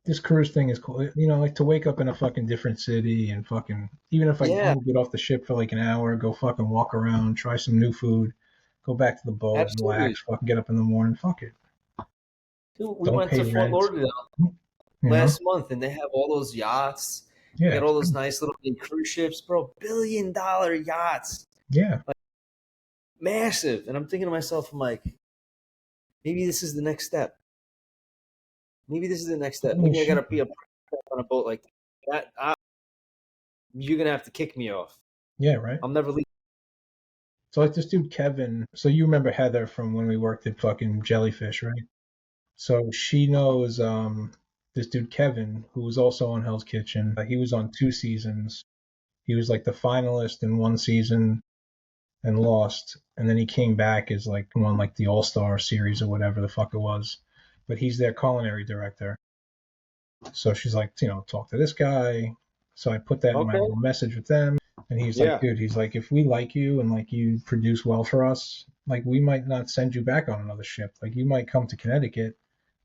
This cruise thing is cool. Like to wake up in a fucking different city and fucking even if I Yeah, only get off the ship for like an hour, go fucking walk around, try some new food, go back to the boat, absolutely. relax, fucking get up in the morning, fuck it. Dude, we Don't went pay to Fort rent. Lauderdale You know? last month, and they have all those yachts. They Yeah, got all those nice little cruise ships, bro. $1 billion yachts, yeah. massive. And I'm thinking to myself, I'm like, maybe this is the next step. Maybe this is the next I step. mean, Maybe I shit. gotta be on a boat like that. You're gonna have to kick me off. Yeah, right. I'm never leaving. So like this dude Kevin. So you remember Heather from when we worked at fucking Jellyfish, right? So she knows this dude Kevin, who was also on Hell's Kitchen. He was on 2 seasons. He was like the finalist in one season and lost, and then he came back as like won like the All Star series or whatever the fuck it was. But he's their culinary director. So she's like, talk to this guy. So I put that in my Okay. little message with them, and he's like, Yeah. dude, he's like, if we like you and like you produce well for us, like we might not send you back on another ship. Like you might come to Connecticut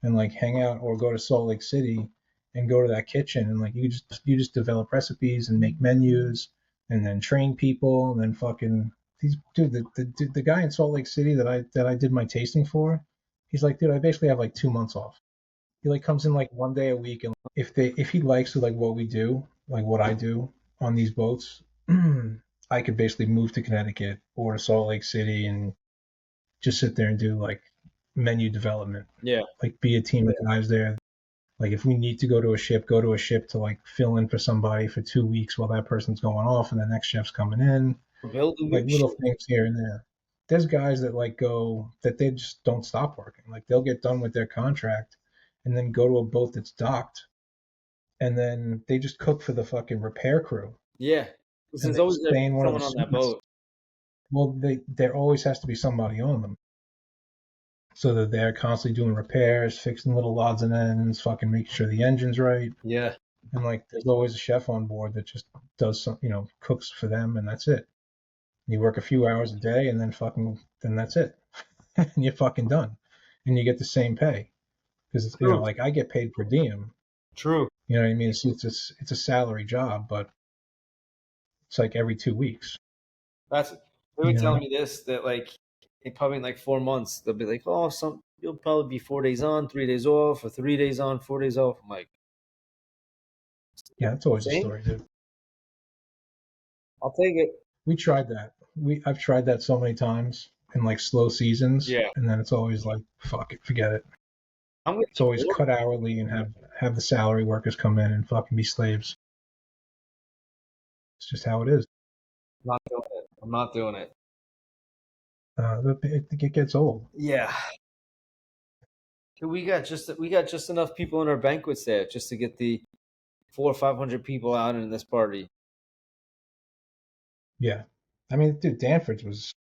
and like hang out or go to Salt Lake City and go to that kitchen and like you just develop recipes and make menus and then train people and then fucking these dude the guy in Salt Lake City that I did my tasting for, he's like, dude, I basically have like 2 months off. He like comes in like one day a week, and if he likes like what we do, like what I do on these boats, I could basically move to Connecticut or to Salt Lake City and just sit there and do like menu development, Yeah. like be a team of guys there. Like if we need to go to a ship to like fill in for somebody for 2 weeks while that person's going off and the next chef's coming in, Build a like new little shit. things here and there. There's guys that like go that they just don't stop working. Like they'll get done with their contract and then go to a boat that's docked and then they just cook for the fucking repair crew Yeah. Because and there's they always just stay in one of the someone on that suites. boat. Well, there always has to be somebody on them, so that they're constantly doing repairs, fixing little odds and ends, fucking making sure the engine's right. Yeah. And like, there's always a chef on board that just does some, cooks for them, and that's it. You work a few hours a day, and then that's it, and you're fucking done, and you get the same pay because True. like I get paid per diem. True. You know what I mean? It's a salary job, but it's like every 2 weeks. They were You know? telling me this, that like probably in like 4 months they'll be like, oh, you'll probably be 4 days on, 3 days off, or 3 days on, 4 days off. I'm like, Yeah, that's always a same. story, dude. I'll take it. We tried that. I've tried that so many times in like slow seasons, Yeah. and then it's always like, fuck it, forget it. I'm with It's always you. cut hourly and have the salary workers come in and fucking be slaves. It's just how it is. I'm not doing it. I'm not doing it. It gets old. Yeah. We got just enough people in our banquets there just to get the 400 or 500 people out in this party. Yeah, I mean, dude, Danford's was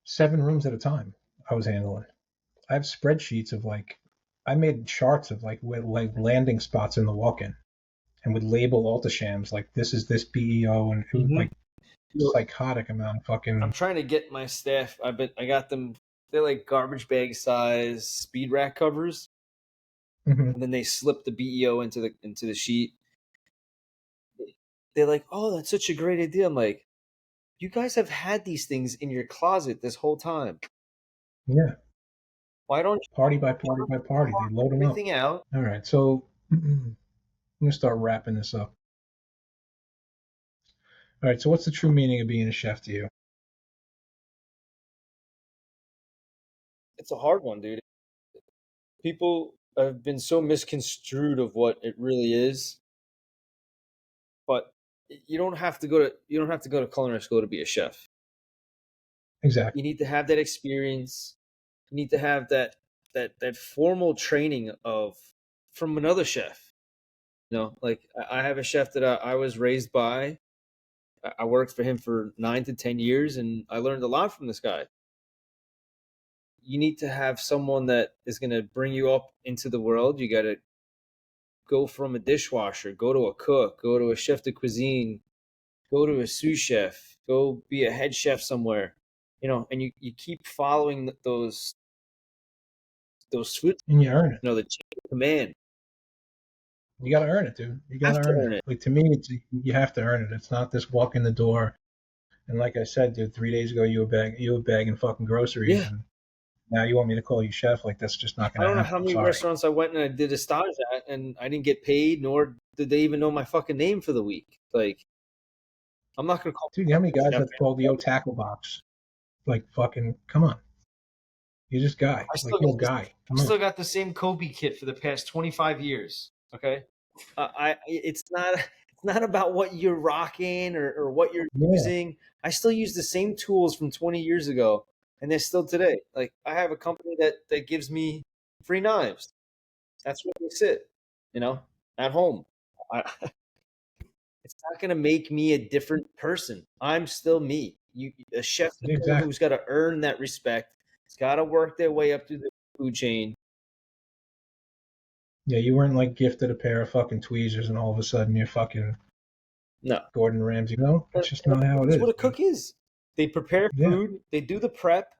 7 rooms at a time. I was handling. I have spreadsheets of like, I made charts of like landing spots in the walk-in, and would label Altashams like this is this BEO, and it was like psychotic amount of fucking. I'm trying to get my staff. I got them. They're like garbage bag size speed rack covers, Mhm. and then they slip the BEO into the sheet. They're like, "Oh, that's such a great idea." I'm like, "You guys have had these things in your closet this whole time. Yeah, Why don't party by party by you party, mark dude. Load them up. everything out?" All right, so I'm gonna start wrapping this up. All right, so what's the true meaning of being a chef to you? It's a hard one, dude. People have been so misconstrued of what it really is, but you don't have to go to culinary school to be a chef. You Exactly. need to have that experience. You need to have that formal training of from another chef. Like I have a chef that I was raised by. I worked for him for 9 to 10 years, and I learned a lot from this guy. You need to have someone that is going to bring you up into the world. You got to go from a dishwasher, go to a cook, go to a chef de cuisine, go to a sous chef, go be a head chef somewhere. And you keep following those food, And you earn it. the chain of command. You gotta earn it, dude. You You have gotta to earn it. earn it. Like to me, you have to earn it. It's not this walk in the door. And like I said, dude, 3 days ago you were bagging fucking groceries, Yeah. and now you want me to call you chef? Like that's just not I gonna don't know happen. how I'm many sorry. restaurants I went and I did a stage at, and I didn't get paid, nor did they even know my fucking name for the week. Like, I'm not gonna call Dude, you know how many guys chef. have called the O tackle box? Like fucking, come on. You're just guy. I Like still you're got a this. guy. I Come on. still got the same Kobe kit for the past 25 years. Okay, it's not about what you're rocking or what you're Yeah. using. I still use the same tools from 20 years ago, and they're still today. Like I have a company that gives me free knives. That's where they sit, at home. I, it's not going to make me a different person. I'm still me. A chef is someone Exactly. who's got to earn that respect. It's got to work their way up through the food chain. Yeah, you weren't like gifted a pair of fucking tweezers and all of a sudden you're fucking No, Gordon Ramsay. No, that's just not how it that's what is, a dude. cook is. They prepare Yeah. food. They do the prep.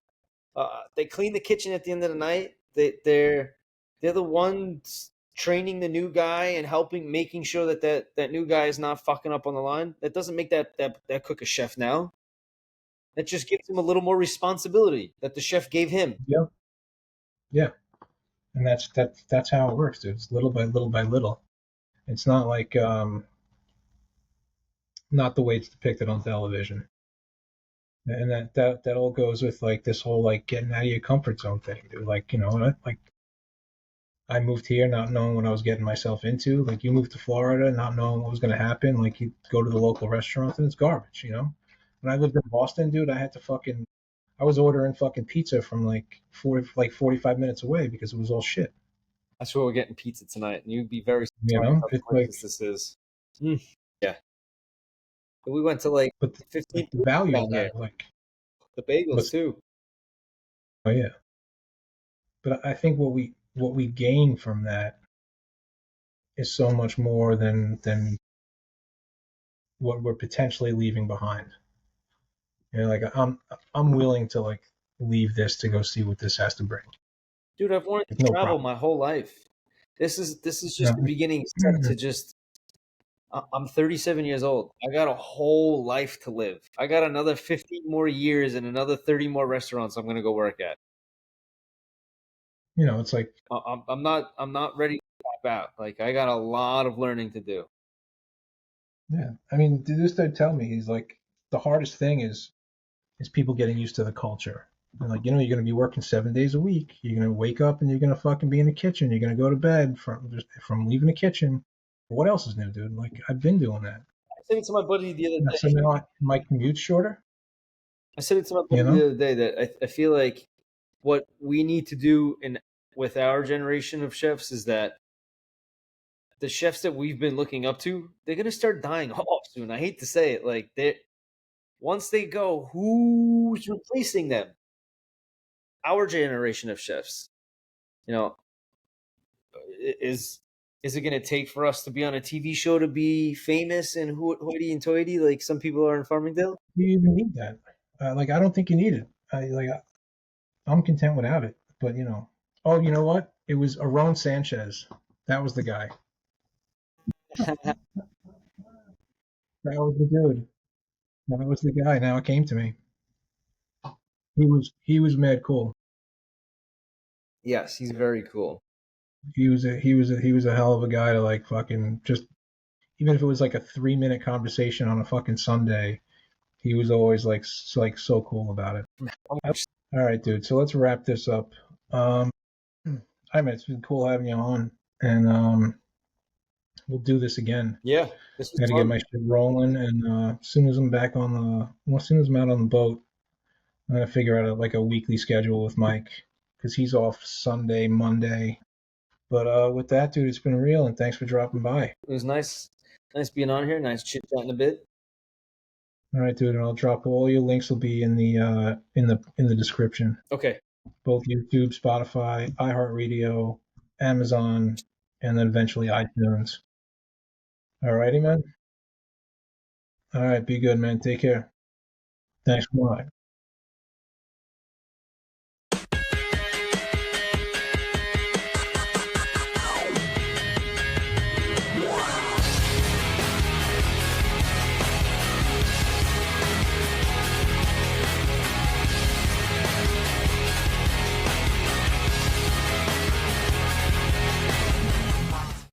They clean the kitchen at the end of the night. They're the ones training the new guy and making sure that new guy is not fucking up on the line. That doesn't make that cook a chef now. That just gives him a little more responsibility that the chef gave him. Yeah. Yeah. And that's how it works, dude. It's little by little by little. It's not like not the way it's depicted on television. And that all goes with like this whole like getting out of your comfort zone thing, dude. Like, like I moved here not knowing what I was getting myself into. Like you moved to Florida not knowing what was going to happen. Like you go to the local restaurant and it's garbage. When I lived in Boston, dude, I was ordering fucking pizza from like 45 minutes away because it was all shit. That's where we're getting pizza tonight, and you'd be very surprised how It's like, delicious this is. Mm. Yeah, we went to like but 15 like the value down of here. that, like, The bagels what's, too. oh yeah. But I think what we gain from that is so much more than what we're potentially leaving behind. Like I'm willing to like leave this to go see what this has to bring. Dude, I've wanted Like, to no travel problem. my whole life. This is You just the beginning step to just. I'm 37 years old. I got a whole life to live. I got another 15 more years and another 30 more restaurants I'm gonna go work at. It's like, I'm not ready to tap out. Like I got a lot of learning to do. yeah. I mean, this dude tell me he's like the hardest thing is people getting used to the culture. And like, you're gonna be working 7 days a week. You're gonna wake up and you're gonna fucking be in the kitchen. You're gonna go to bed from leaving the kitchen. What else is new, dude? Like I've been doing that. I said it to my buddy the other So day. now my commute's shorter. I said it to my You buddy know, the other day that I feel like what we need to do in with our generation of chefs is that the chefs that we've been looking up to, they're gonna start dying off soon. I hate to say it, like they once they go, who's replacing them? Our generation of chefs. You know, is is it going to take for us to be on a TV show to be famous and hoity and toity like some people are in Farmingdale? do you even need that? Like I don't think you need it. I'm content without it. But oh, you know what? It was Aaron Sanchez. That was the guy. That was the dude. That was the guy. Now it came to me. He was mad cool. Yes, he's very cool. He was a hell of a guy to like fucking just, even if it was like a 3-minute conversation on a fucking Sunday, he was always like so cool about it. All right, dude. So let's wrap this up. I mean, it's been cool having you on, and we'll do this again. Yeah, this I was got to get fun. my shit rolling, and as soon as I'm back as soon as I'm out on the boat, I'm gonna figure out like a weekly schedule with Mike because he's off Sunday, Monday. But with that, dude, it's been real, and thanks for dropping by. It was nice being on here. Nice chit chatting a bit. All right, dude, and I'll drop all your links will be in the description. Okay, Both YouTube, Spotify, iHeartRadio, Amazon, and then eventually iTunes. All righty, man. All right, be good, man. Take care. Thanks a lot.